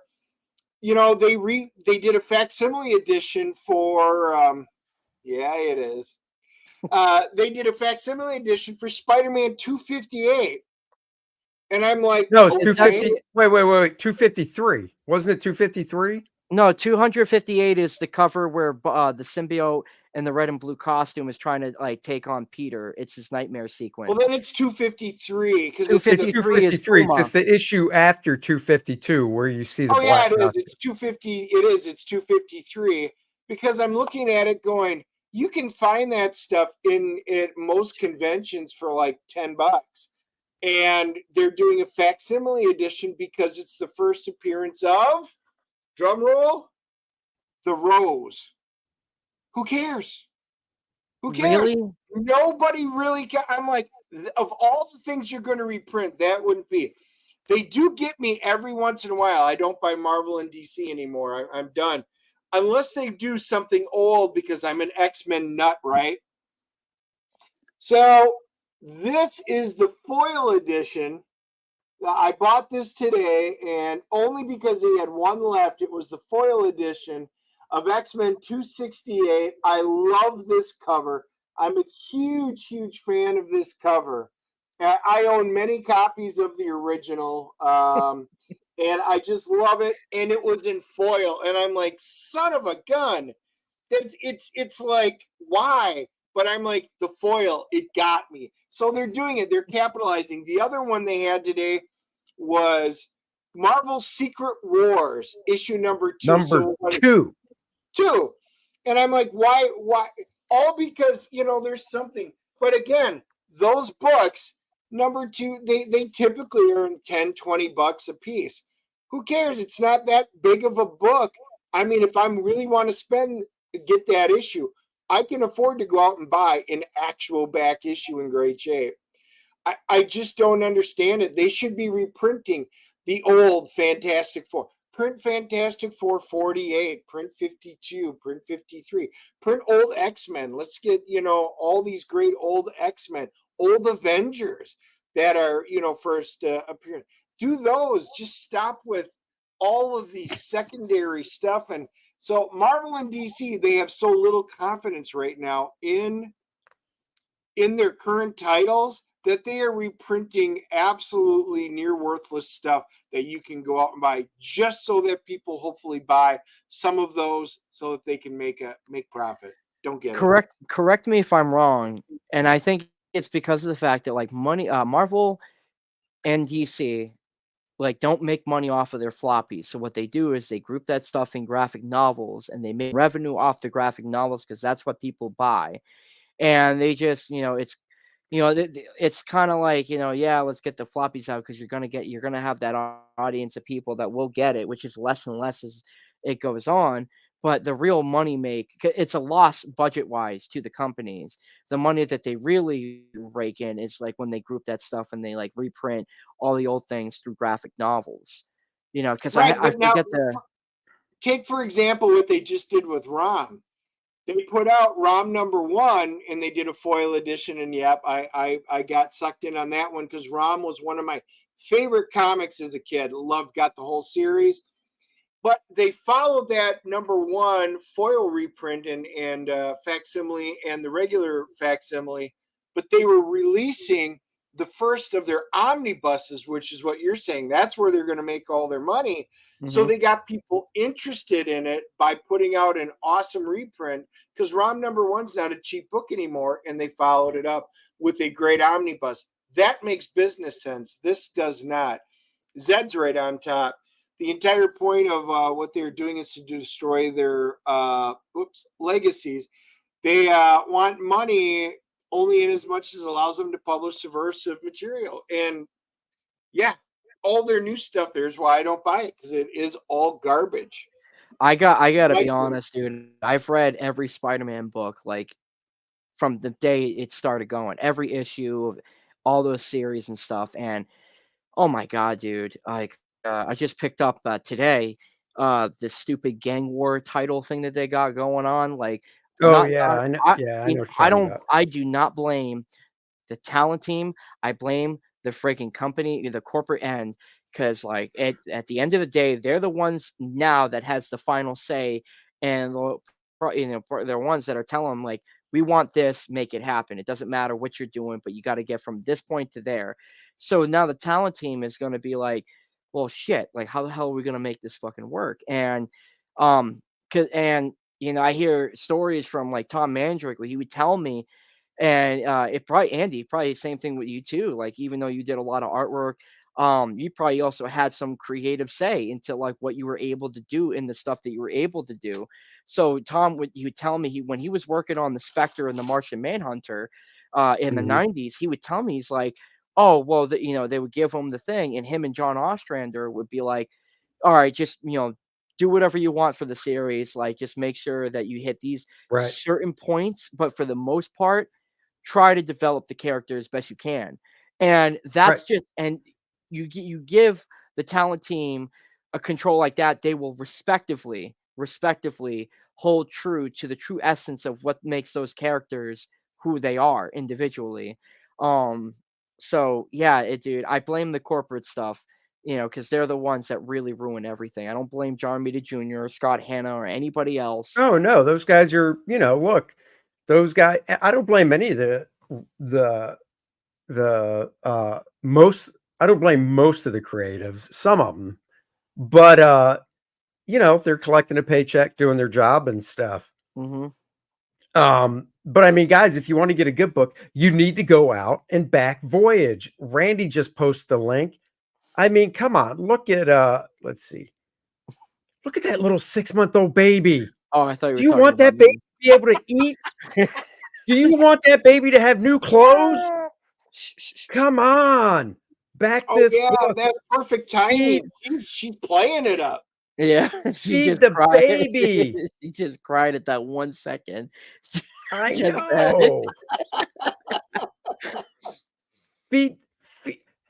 They did a facsimile edition for yeah, it is. They did a facsimile edition for Spider-Man 258. And I'm like, No, it's okay. 250. Wait. 253. Wasn't it 253? No, 258 is the cover where the symbiote in the red and blue costume is trying to like take on Peter. It's his nightmare sequence. Well, then it's 253 because It's 253 is 253. It's Puma. just the issue after 252 where you see the yeah, black it is. costume. It's 250. It is. It's 253 because I'm looking at it going, you can find that stuff at most conventions for like $10. And they're doing a facsimile edition because it's the first appearance of, drum roll, the Rose. Who cares? Who cares? Really? Nobody really cares. I'm like, of all the things you're going to reprint, that wouldn't be. They do get me every once in a while. I don't buy Marvel and DC anymore. I'm done. Unless they do something old because I'm an X-Men nut, right? So this is the foil edition. I bought this today, and only because they had one left. It was the foil edition of X-Men 268. I love this cover. I'm a huge, huge fan of this cover. I own many copies of the original, and I just love it. And it was in foil, and I'm like, son of a gun. It's like, why? But I'm like, the foil, it got me. So they're doing it. They're capitalizing. The other one they had today was Marvel Secret Wars, issue number 2. Number 2. 2. And I'm like, why? All because, there's something. But again, those books, number 2, they typically earn $10-20 a piece. Who cares? It's not that big of a book. I mean, if I really want to get that issue, I can afford to go out and buy an actual back issue in great shape. I just don't understand it. They should be reprinting the old Fantastic Four. Print Fantastic Four 48, print 52, print 53, print old X-Men. Let's get, all these great old X-Men, old Avengers that are, first appearing. Do those. Just stop with all of the secondary stuff. And so Marvel and DC, they have so little confidence right now in their current titles that they are reprinting absolutely near worthless stuff that you can go out and buy just so that people hopefully buy some of those so that they can make profit. Don't get it. Correct me if I'm wrong, and I think it's because of the fact that like Marvel and DC like don't make money off of their floppies. So what they do is they group that stuff in graphic novels and they make revenue off the graphic novels because that's what people buy. And they just, it's kind of like, yeah, let's get the floppies out because you're gonna have that audience of people that will get it, which is less and less as it goes on. But the real money it's a loss budget wise to the companies. The money that they really rake in is like when they group that stuff and they like reprint all the old things through graphic novels. Because Right, I but now forget take for example what they just did with ROM. They put out ROM number 1 and they did a foil edition, and yep, I got sucked in on that one because ROM was one of my favorite comics as a kid. Got the whole series. But they followed that number 1 foil reprint and facsimile and the regular facsimile, but they were releasing the first of their omnibuses, which is what you're saying. That's where they're going to make all their money. So they got people interested in it by putting out an awesome reprint because ROM number 1's not a cheap book anymore, and they followed it up with a great omnibus. That makes business sense. This does not. Zed's right on top. The entire point of what they're doing is to destroy their legacies. They want money only in as much as allows them to publish subversive material. And yeah, all their new stuff there is why I don't buy it, because it is all garbage. I gotta be honest, dude. I've read every Spider-Man book like from the day it started going, every issue of all those series and stuff, and oh my god, dude, like I just picked up today this stupid gang war title thing that they got going on. Like, Oh not yeah, I know. I, Yeah, I you know know, what you're talking about. I do not blame the talent team. I blame the freaking company, the corporate end, because like at the end of the day, they're the ones now that has the final say, and they're ones that are telling them like, we want this, make it happen. It doesn't matter what you're doing, but you got to get from this point to there. So now the talent team is going to be like, well, shit, like how the hell are we going to make this fucking work? And um, and I hear stories from like Tom Mandrick where he would tell me, and it probably Andy, probably the same thing with you too. Like even though you did a lot of artwork, you probably also had some creative say into like what you were able to do in the stuff that you were able to do. So Tom would you would tell me when he was working on the Spectre and the Martian Manhunter in the Mhm. 90s, he would tell me he's like, oh well, they would give him the thing, and him and John Ostrander would be like, all right, just do whatever you want for the series, like just make sure that you hit these Right, certain points, but for the most part try to develop the character as best you can. And right, that's just and you give the talent team a control like that, they will respectively hold true to the true essence of what makes those characters who they are individually. Um so yeah, dude, I blame the corporate stuff, because they're the ones that really ruin everything. I don't blame John Romita Jr. or Scott Hanna or anybody else. oh no, those guys are, look, those guys. I don't blame any of the most. I don't blame most of the creatives. Some of them, but they're collecting a paycheck, doing their job and stuff. Hmm. But I mean, guys, if you want to get a good book, you need to go out and back Voyage. Randy just posted the link. I mean, come on, look at let's see. Look at that little 6-month-old baby. Oh, I thought you Do were you talking want about that baby me. to be able to eat? Do you want that baby to have new clothes? Come on. Back Oh this yeah, book. that's perfect Feed timing. She's playing it up. Yeah, she feed just the cried. baby. She just cried at that 1 second. I Just that. know. Feed,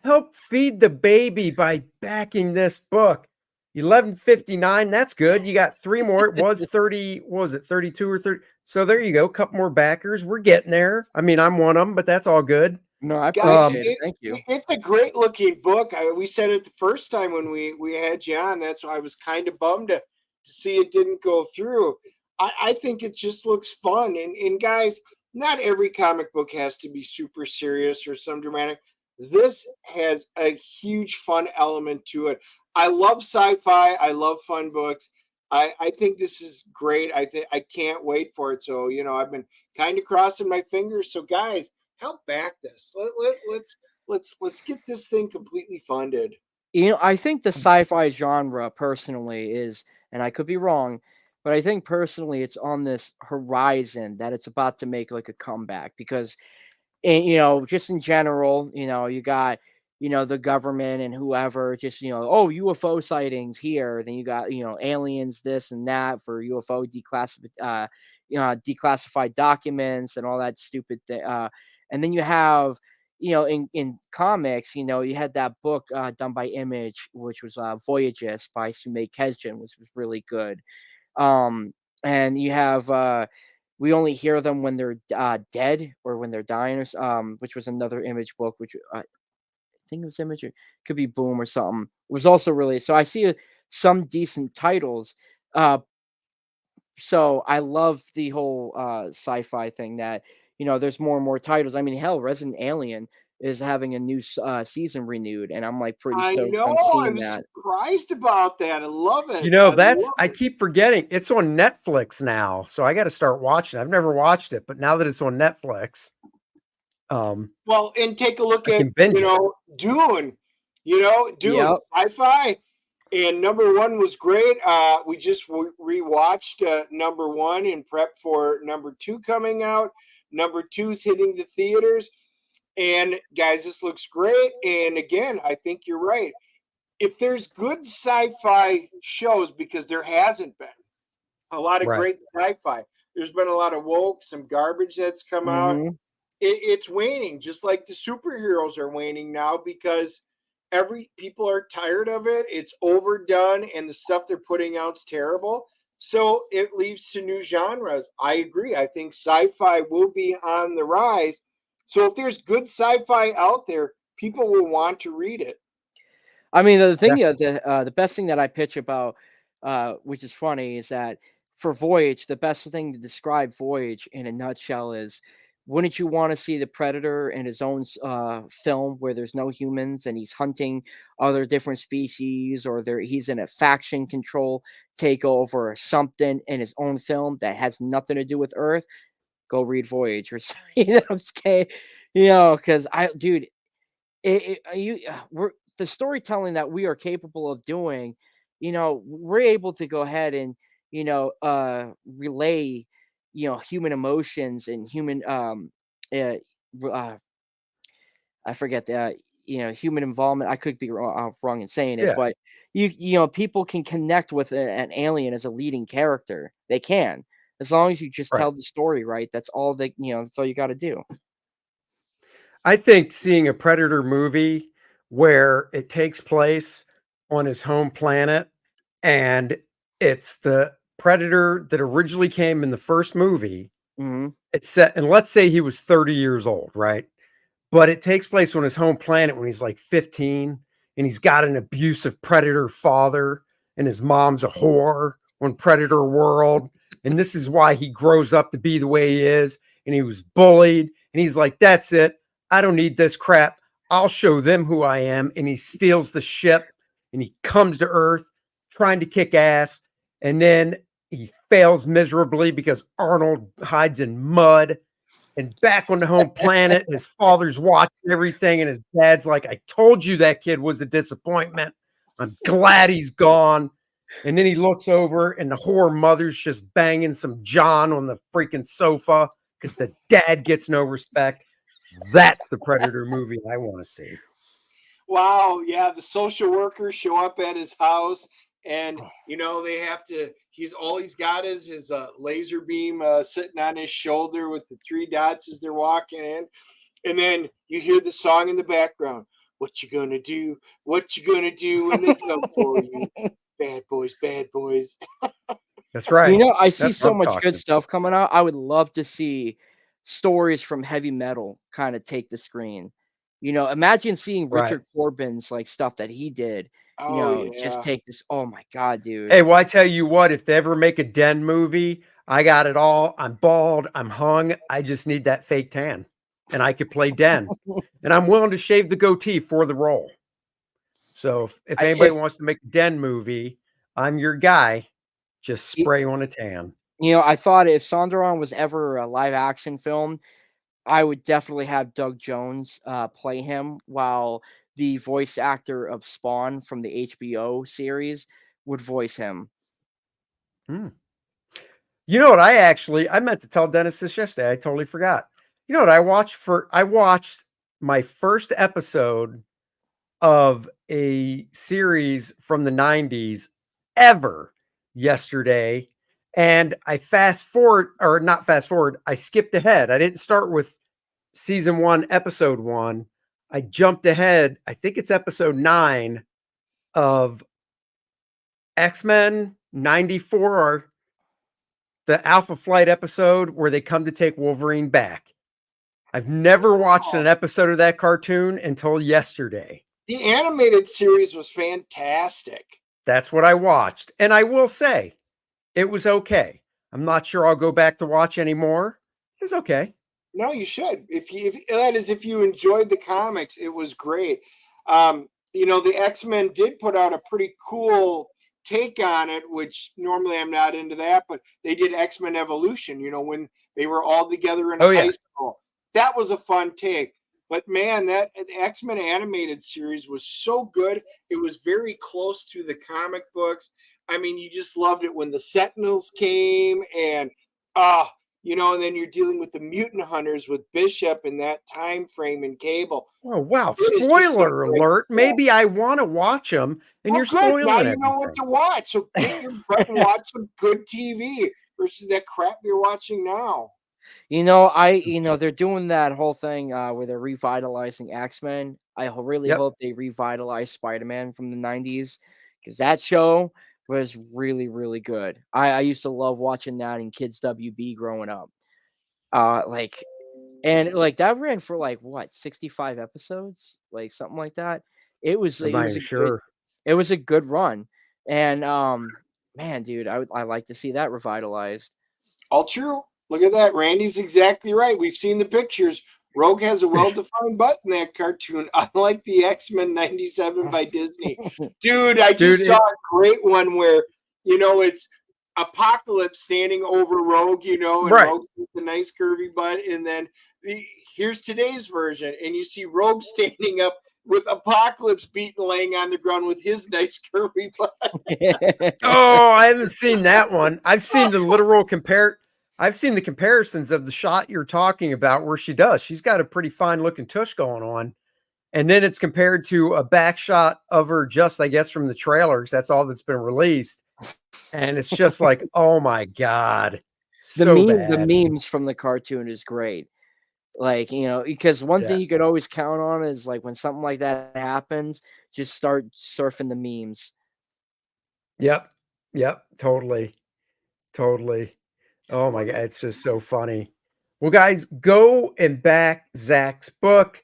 help feed the baby by backing this book. 11.59. That's good. You got three more. It was 30. What was it, 32 or 30? So there you go. Couple more backers. We're getting there. I mean, I'm one of them, but that's all good. No, I Guys, appreciate it. Thank you. it's a great looking book. We said it the first time when we had you on. That's why I was kind of bummed to see it didn't go through. I think it just looks fun. And guys, not every comic book has to be super serious or some dramatic. This has a huge fun element to it. I love sci-fi. I love fun books. I think this is great. I can't wait for it. So, I've been kind of crossing my fingers. So guys, help back this. Let's get this thing completely funded. I think the sci-fi genre personally is, and I could be wrong, but I think personally it's on this horizon that it's about to make like a comeback because, and just in general, you got the government and whoever just oh, UFO sightings here, then you got aliens this and that for UFO declassified documents and all that stupid thing, and then you have in comics, you had that book done by Image, which was Voyages by Sume Kesjin, which was really good. um and you have We Only Hear Them When They're Dead or When They're Dying, which was another Image book, which I think it was Image, or could be Boom or something. It was also released. So I see some decent titles. Uh, so I love the whole sci-fi thing that there's more and more titles. I mean, hell, Resident Alien is having a new season renewed, and I'm like pretty I stoked know. on I seeing was that. surprised about that. I love it. I That's, love I it. keep forgetting. It's on Netflix now. So I got to start watching. I've never watched it, but now that it's on Netflix, um, Well, and take a look I at can binge it. Dune. Dune Yep. sci-fi, and number one was great. We just rewatched number one in prep for number two coming out. Number two's hitting the theaters, and guys, this looks great. And again, I think you're right. If there's good sci-fi shows, because there hasn't been a lot of Right. great sci-fi. There's been a lot of woke, some garbage that's come out. Mm-hmm. It's waning, just like the superheroes are waning now because people are tired of it. It's overdone, and the stuff they're putting out's terrible. So it leaves to new genres. I agree. I think sci-fi will be on the rise. So if there's good sci-fi out there, people will want to read it. I mean, the thing, the best thing that I pitch about, which is funny, is that for Voyage, the best thing to describe Voyage in a nutshell is, wouldn't you want to see the Predator in his own film where there's no humans and he's hunting other different species, or he's in a faction control takeover or something in his own film that has nothing to do with Earth? Go read Voyage or something. I'm scared, because dude, we're the storytelling that we are capable of doing, we're able to go ahead and, relay, human emotions and human, uh, uh I forget the, human involvement. I could be wrong in saying it, Yeah. but people can connect with an alien as a leading character. They can, as long as you just Right. tell the story right. That's all that's all you got to do. I think seeing a Predator movie where it takes place on his home planet and it's the Predator that originally came in the first movie. Hmm. It's set, and let's say he was 30 years old, right? But it takes place on his home planet when he's like 15, and he's got an abusive predator father, and his mom's a whore on Predator World. And this is why he grows up to be the way he is. And he was bullied, and he's like, that's it. I don't need this crap. I'll show them who I am. And he steals the ship and he comes to Earth trying to kick ass. And then he fails miserably because Arnold hides in mud. And back on the home planet, his father's watching everything, and his dad's like, I told you that kid was a disappointment. I'm glad he's gone. And then he looks over, and the whore mother's just banging some John on the freaking sofa because the dad gets no respect. That's the Predator movie I want to see. Wow, yeah, the social workers show up at his house, and they have to. He's got is his laser beam sitting on his shoulder with the 3 dots as they're walking in, and then you hear the song in the background. What you gonna do? What you gonna do when they come for you? Bad boys, bad boys. That's right. I see That's what so I'm much good talking. stuff coming out. I would love to see stories from heavy metal kind of take the screen. Imagine seeing Right. Richard Corbin's like stuff that he did, Oh just yeah. take this. Oh my God, dude. Hey, well, I tell you what, if they ever make a Den movie, I got it all. I'm bald. I'm hung. I just need that fake tan, and I could play Den. And I'm willing to shave the goatee for the role. So if anybody If wants to make a Den movie, I'm your guy. Just spray on a tan. I thought if Sonderon was ever a live action film, I would definitely have Doug Jones play him, while the voice actor of Spawn from the HBO series would voice him. Hmm. You know what? I meant to tell Dennis this yesterday. I totally forgot. You know what I watched I watched my first episode of a series from the 90s ever yesterday. And I fast forward, or not fast forward, I skipped ahead. I didn't start with season 1, episode 1. I jumped ahead. I think it's episode 9 of X-Men 94, or the Alpha Flight episode where they come to take Wolverine back. I've never watched an episode of that cartoon until yesterday. The animated series was fantastic. That's what I watched. And I will say, it was okay. I'm not sure I'll go back to watch anymore. It was okay. No, you should. If you enjoyed the comics, it was great. The X-Men did put out a pretty cool take on it, which normally I'm not into that, but they did X-Men Evolution, when they were all together in high school. That was a fun take. But man, the X-Men animated series was so good. It was very close to the comic books. I mean, you just loved it when the Sentinels came, and and then you're dealing with the mutant hunters with Bishop in that time frame in Cable. Oh, wow. It is just Spoiler alert. Maybe I want to watch them, and you're good. spoiling Now everything. You know what to watch. So get your butt and watch some good TV versus that crap you're watching now. They're doing that whole thing where they're revitalizing X-Men. I really Yep. hope they revitalize Spider-Man from the 90s because that show was really, really good. I used to love watching that in Kids WB growing up. Like, and like that ran for like what, 65 episodes, like something like that. It was I'm it not was even a good sure. it was a good run, and man, dude, I like to see that revitalized. All true. Look at that. Randy's exactly right. We've seen the pictures. Rogue has a well-defined butt in that cartoon, unlike the X-Men 97 by Disney. Dude, I Dude, just saw a great one where, it's Apocalypse standing over Rogue, and right. Rogue's with the nice curvy butt. And then here's today's version. And you see Rogue standing up with Apocalypse beaten laying on the ground with his nice curvy butt. Oh, I haven't seen that one. I've seen the literal compare. I've seen the comparisons of the shot you're talking about where she does. She's got a pretty fine looking tush going on. And then it's compared to a back shot of her just, I guess, from the trailers. That's all that's been released. And it's just like, oh my God. So The bad. memes from the cartoon is great. Like, because one Yeah. thing you could always count on is like when something like that happens, just start surfing the memes. Yep. Yep. Totally. Totally. Oh my Love God. it. It's just so funny. Well, guys, go and back Zach's book.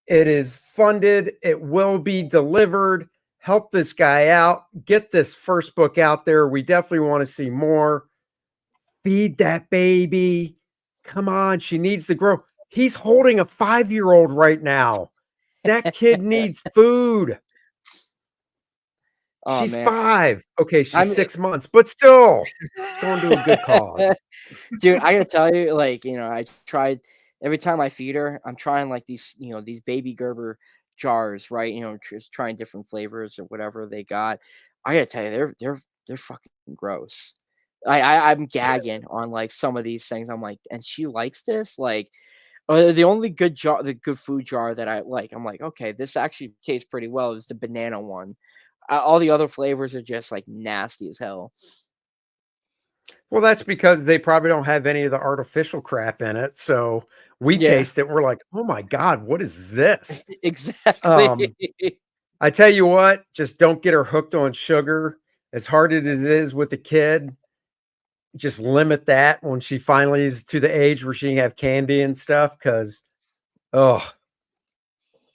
It is funded. It will be delivered. Help this guy out. Get this first book out there. We definitely want to see more. Feed that baby. Come on. She needs to grow. He's holding a 5-year-old right now. That kid needs food. Oh She's man, 5. Okay, I she's mean, 6 months, but still, it's going to a good cause. dude, I gotta tell you, like, I tried every time I feed her, I'm trying like these baby Gerber jars, right? Just trying different flavors or whatever they got. I gotta tell you, they're fucking gross. I'm gagging on like some of these things. I'm like, and she likes this. Like, the only good jar, the good food jar that I like, I'm like, okay, this actually tastes pretty well. Is the banana one. All the other flavors are just like nasty as hell. Well, that's because they probably don't have any of the artificial crap in it. So we Yeah, taste it. We're like, oh my God, what is this? exactly. Um, I tell you what, just don't get her hooked on sugar. As hard as it is with the kid, just limit that when she finally is to the age where she can have candy and stuff. Cause, oh,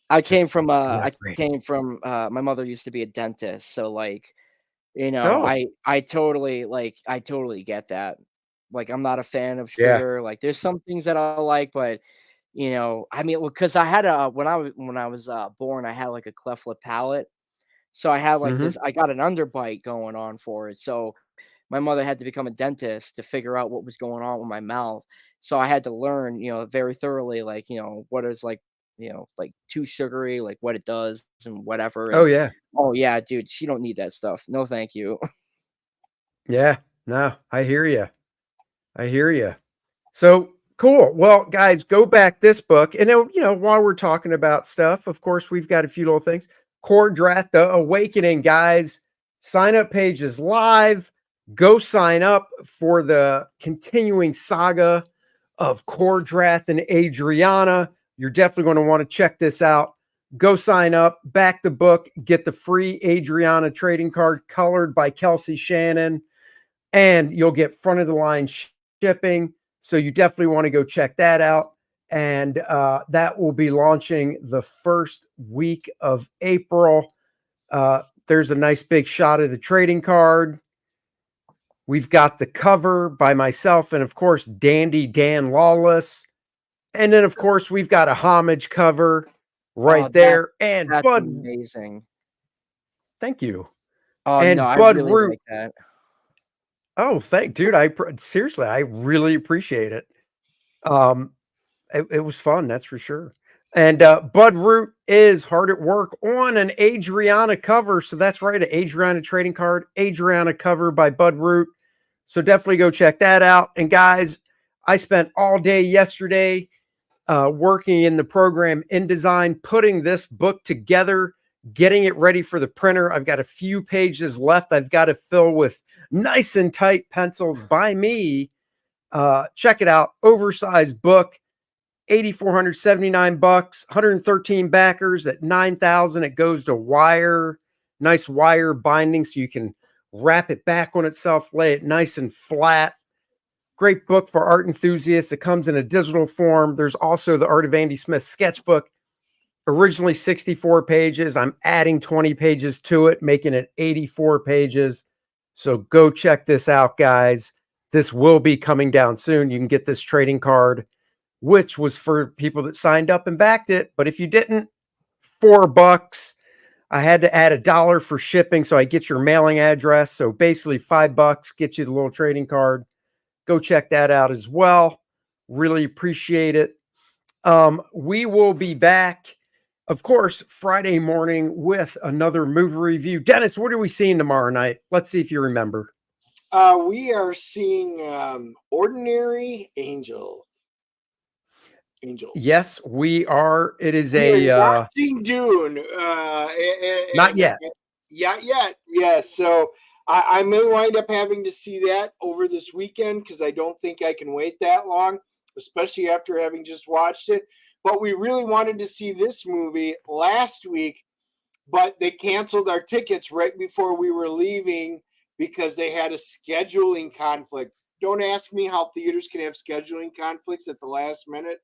I came just from not I great. came from my mother used to be a dentist, so like, Oh, I totally get that. Like I'm not a fan of yeah. sugar. Like there's some things that I like, but I mean, because I had a when I was born, I had like a cleft lip palate. So I had like Hmm. this, I got an underbite going on for it. So my mother had to become a dentist to figure out what was going on with my mouth. So I had to learn, very thoroughly, like, what is like, like too sugary, like what it does and whatever. Oh, And yeah. oh yeah, dude, she don't need that stuff. No, thank you. Yeah. No, I hear you. I hear you. So cool. Well, guys, go back this book. And then, while we're talking about stuff, of course, we've got a few little things. Kor-Drath the Awakening, guys. Sign up page is live. Go sign up for the continuing saga of Kor-Drath and Adriana. You're definitely going to want to check this out. Go sign up, back the book, get the free Adriana trading card colored by Kelsey Shannon, and you'll get front of the line shipping. So you definitely want to go check that out. And that will be launching the first week of April. There's a nice big shot of the trading card. We've got the cover by myself and, of course, Dandy Dan Lawless. And then, of course, we've got a homage cover Oh, right there. And that's Bud, amazing. thank you. Oh no, And I Bud really Root. like that. Oh, dude. Seriously, I really appreciate it. Um, it was fun, that's for sure. And Bud Root is hard at work on an Adriana cover. So that's right, an Adriana trading card, Adriana cover by Bud Root. So definitely go check that out. And guys, I spent all day yesterday working in the program InDesign, putting this book together, getting it ready for the printer. I've got a few pages left I've got to fill with nice and tight pencils by me. Check it out. Oversized book, $8,479, 113 backers at 9,000. It goes to wire, nice wire binding, so you can wrap it back on itself, lay it nice and flat. Great book for art enthusiasts. It comes in a digital form. There's also the Art of Andy Smith sketchbook, originally 64 pages. I'm adding 20 pages to it, making it 84 pages. So go check this out, guys. This will be coming down soon. You can get this trading card, which was for people that signed up and backed it. But if you didn't, $4. I had to add $1 for shipping, so I get your mailing address. So basically $5 gets you the little trading card. Go check that out as well. Really appreciate it. We will be back, of course, Friday morning with another movie review. Dennis, what are we seeing tomorrow night? Let's see if you remember. We are seeing Ordinary Angels. Yes, we are. It is watching Dune. Not yet. Yet. Yes. So I may wind up having to see that over this weekend because I don't think I can wait that long, especially after having just watched it. But we really wanted to see this movie last week, but they canceled our tickets right before we were leaving because they had a scheduling conflict. Don't ask me how theaters can have scheduling conflicts at the last minute,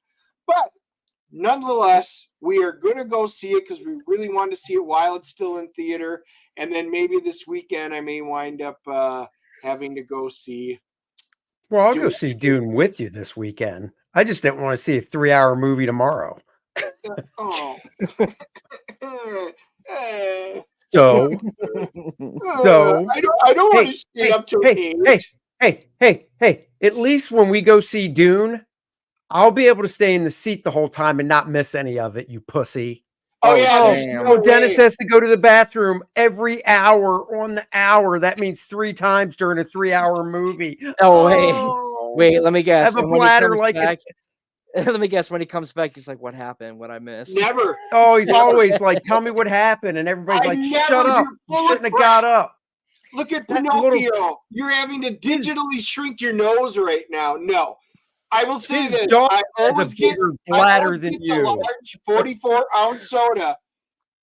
but nonetheless, we are going to go see it because we really want to see it while it's still in theater. And then maybe this weekend I may wind up having to go see. Well, I'll go see Dune with you this weekend. I just didn't want to see a 3-hour movie tomorrow. Oh. So I don't want to stay up till 8. Hey. At least when we go see Dune, I'll be able to stay in the seat the whole time and not miss any of it, you pussy. Oh yeah. No Dennis has to go to the bathroom every hour on the hour. That means 3 times during a 3-hour movie. Wait, let me guess. I have a bladder like back, let me guess. When he comes back, he's like, "What happened? What I missed?" Never. Oh, he's always like, "Tell me what happened," and everybody's like, "Shut up! You shouldn't have got up." Look at Pinocchio. You're having to digitally shrink your nose right now. No. I will say that I always get a bladder than you. The large 44-ounce soda,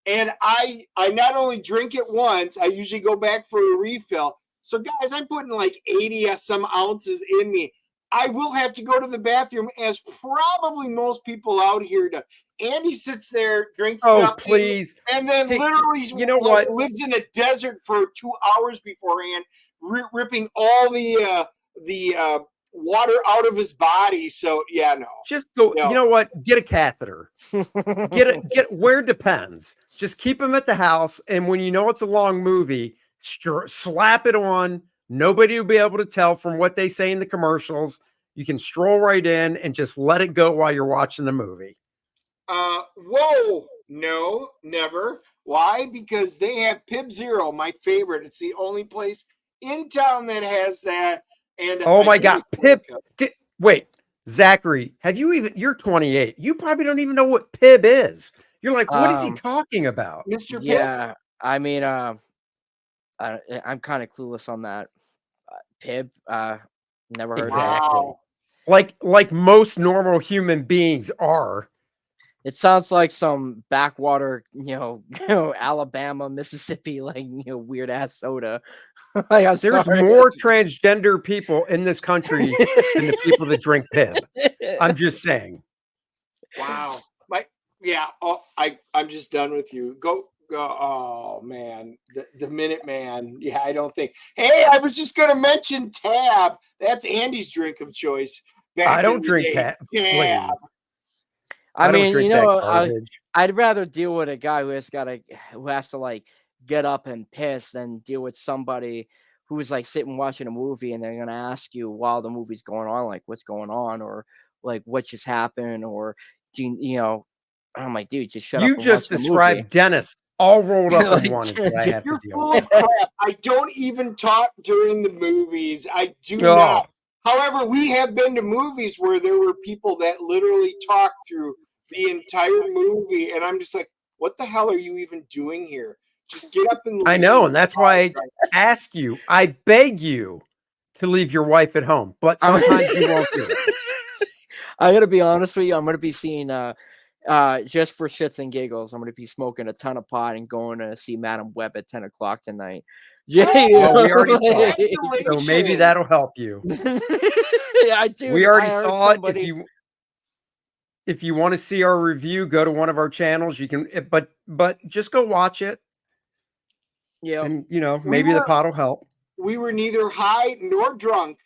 and I not only drink it once, I usually go back for a refill. So, guys, I'm putting like 80 some ounces in me. I will have to go to the bathroom, as probably most people out here do. Andy sits there, drinks nothing, please, and then literally, you know what, lives in a desert for 2 hours beforehand, ripping all the water out of his body. So yeah, no. Just go. No. You know what? Get a catheter. Get where it depends. Just keep him at the house, and when you know it's a long movie, slap it on. Nobody will be able to tell from what they say in the commercials. You can stroll right in and just let it go while you're watching the movie. Whoa, no, never. Why? Because they have Pib Zero, my favorite. It's the only place in town that has that. And oh my God, Pib! Wait, Zackary, have you even? You're 28. You probably don't even know what Pib is. You're like, what is he talking about, Mr. Pib? Yeah, I mean, I'm kind of clueless on that. Pib, never heard exactly. Of it. Like most normal human beings are. It sounds like some backwater, Alabama, Mississippi, weird ass soda. There's more transgender people in this country than the people that drink Pib. I'm just saying. Wow. I'm just done with you. Go. Oh man, the Minute Man. Yeah, I don't think. Hey, I was just gonna mention Tab. That's Andy's drink of choice. I don't drink Tab. Please. I mean, I'd rather deal with a guy who has to get up and piss than deal with somebody who's sitting watching a movie and they're gonna ask you while the movie's going on, what's going on, or what just happened, or I'm like, dude, just shut up. You just described Dennis all rolled up in one. You're full of crap. I don't even talk during the movies. I do not. However, we have been to movies where there were people that literally talked through the entire movie, and I'm just like, what the hell are you even doing here? Just get up and leave. I know, and that's why I ask you, I beg you, to leave your wife at home, but sometimes you won't do it. I gotta be honest with you. I'm gonna be seeing just for shits and giggles. I'm gonna be smoking a ton of pot and going to see Madam Web at 10 o'clock tonight. Well, we already saw it, so maybe Congratulations. that'll help you. Yeah, We already saw it. If you want to see our review, go to one of our channels. You can, but just go watch it, Yeah, and maybe the pot will help. We were neither high nor drunk,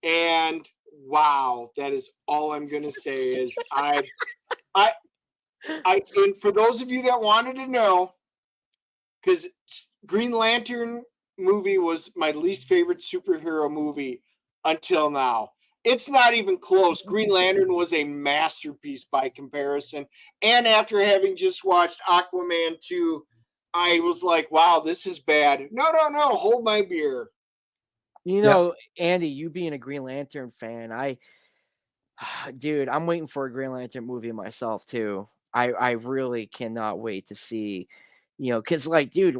and wow, that is all I'm gonna say is and for those of you that wanted to know, because Green Lantern movie was my least favorite superhero movie until now. It's not even close. Green Lantern was a masterpiece by comparison. And after having just watched Aquaman 2, I was like, wow, this is bad. No, hold my beer. Andy, you being a Green Lantern fan, dude, I'm waiting for a Green Lantern movie myself too. I really cannot wait to see, because dude,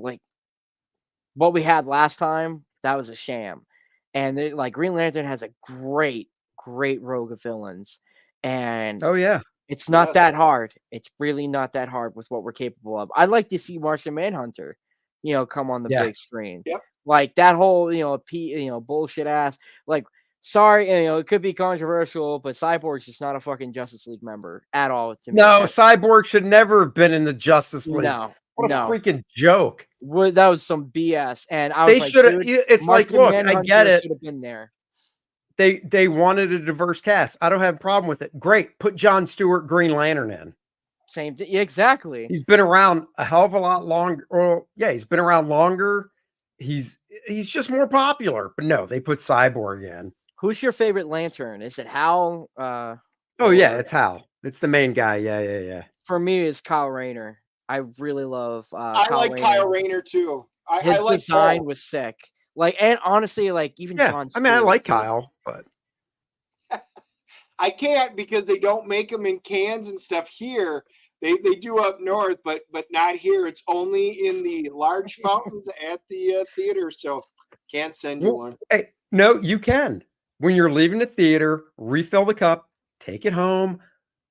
what we had last time, that was a sham. And Green Lantern has a great rogue of villains. And Oh yeah, it's not that hard. It's really not that hard with what we're capable of. I'd like to see Martian Manhunter, come on the big screen. Yep. Like that whole, bullshit ass. Sorry, it could be controversial, but Cyborg's just not a fucking Justice League member at all to me. No, Cyborg should never have been in the Justice League. No. What a freaking joke. That was some BS. And I was should have. It's Martian look, Manhunter I get it. Should have been there. They wanted a diverse cast. I don't have a problem with it. Great. Put John Stewart Green Lantern in. Same thing. Exactly. He's been around a hell of a lot longer. Well, yeah, he's been around longer. He's just more popular. But no, they put Cyborg in. Who's your favorite Lantern? Is it Hal? Oh yeah, it's Hal. It's the main guy. Yeah. For me, it's Kyle Rayner. I really love. I like Kyle Rayner too. His design was sick. And honestly, even John Stewart, I like Kyle, but I can't because they don't make them in cans and stuff here. They do up north, but not here. It's only in the large fountains at the theater, so can't send you one. Hey, no, you can. When you're leaving the theater, refill the cup, take it home,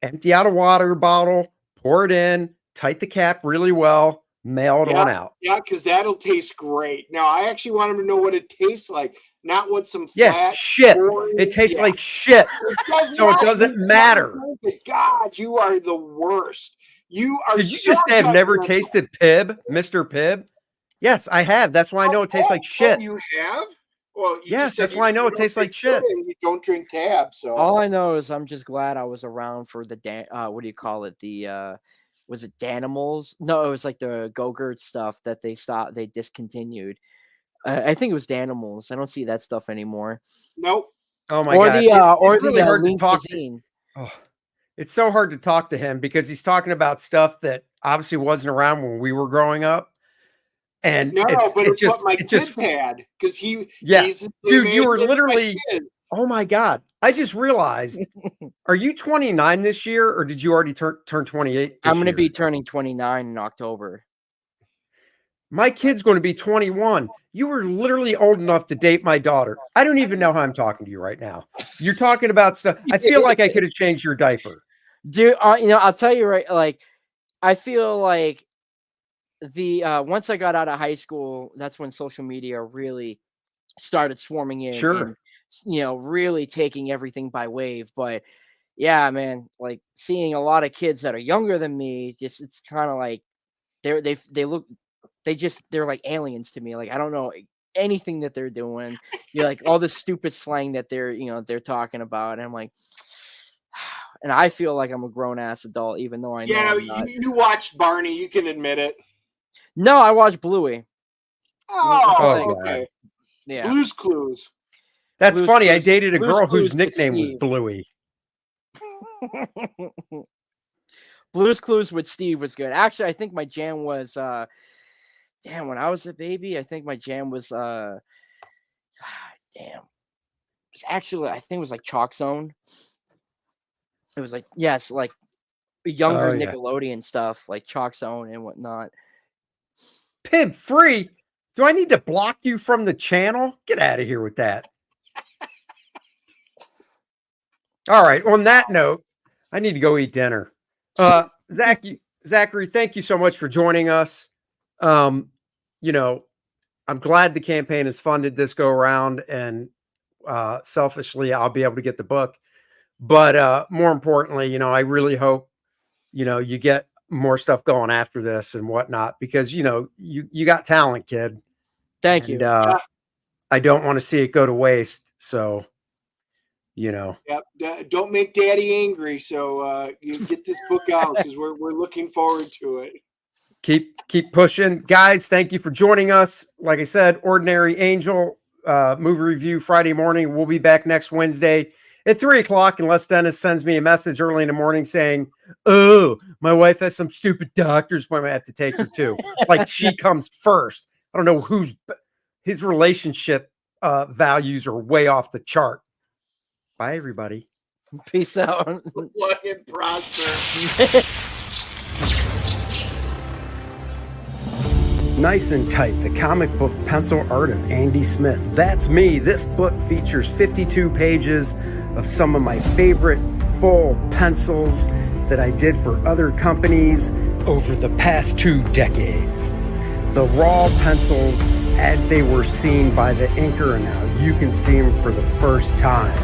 empty out a water bottle, pour it in, tight the cap really well, mail it on out. Yeah, because that'll taste great. Now, I actually want them to know what it tastes like, not what some flat shit. It tastes like shit, so it doesn't matter. God, you are the worst. You are. Did you just say I've never tasted Pibb, Mr. Pibb? Yes, I have. That's why I know it tastes like shit. You have? Well, yes, that's why I know it tastes like shit. You don't drink tab, so all I know is I'm just glad I was around for the what do you call it? The was it Danimals? No, it was like the Go-Gurt stuff that they discontinued. I think it was Danimals. I don't see that stuff anymore. Nope. Oh my god. It's really hard to talk to. It's so hard to talk to him because he's talking about stuff that obviously wasn't around when we were growing up. And it's what my kids had because he's dude, you were literally. Oh my god! I just realized. Are you 29 this year, or did you already turn 28? I'm going to be turning 29 in October. My kid's going to be 21. You were literally old enough to date my daughter. I don't even know how I'm talking to you right now. You're talking about stuff. I feel like I could have changed your diaper, dude. I'll tell you right. I feel like once I got out of high school, that's when social media really started swarming in. Sure. And, really taking everything by wave. But yeah, man, seeing a lot of kids that are younger than me, it's kind of like they're like aliens to me. I don't know anything that they're doing. All the stupid slang that they're talking about. And I'm like, and I feel like I'm a grown ass adult, even though I know. Yeah, I'm not. You watched Barney. You can admit it. No, I watched Bluey. Oh, okay. Yeah. Blue's Clues. That's Blue's funny. Clues, I dated a girl Clues whose nickname was Steve. Bluey. Blue's Clues with Steve was good. Actually, I think my jam was when I was a baby, I think my jam was I think it was Chalk Zone. It was younger Nickelodeon stuff, like Chalk Zone and whatnot. Pibb free? Do I need to block you from the channel? Get out of here with that. All right. On that note, I need to go eat dinner. Zackary, thank you so much for joining us. You know, I'm glad the campaign is funded this go around, and selfishly, I'll be able to get the book. But more importantly, you know, I really hope, you know, you get more stuff going after this and whatnot, because, you know, you got talent, kid. Thank you. I don't want to see it go to waste. So, you know. Yep. Don't make Daddy angry. So you get this book out, because we're looking forward to it. Keep pushing, guys. Thank you for joining us. Like I said, Ordinary Angel movie review Friday morning. We'll be back next Wednesday at 3:00, unless Dennis sends me a message early in the morning saying, "Oh, my wife has some stupid doctor's appointment I have to take her to." Like, she comes first. I don't know his relationship values are way off the chart. Bye, everybody. Peace out. Luck and prosper. Nice and Tight, the comic book pencil art of Andy Smith. That's me. This book features 52 pages of some of my favorite full pencils that I did for other companies over the past 2 decades. The raw pencils as they were seen by the inker, and now you can see them for the first time.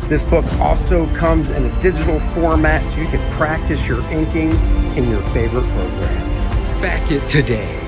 This book also comes in a digital format, so you can practice your inking in your favorite program. Back it today.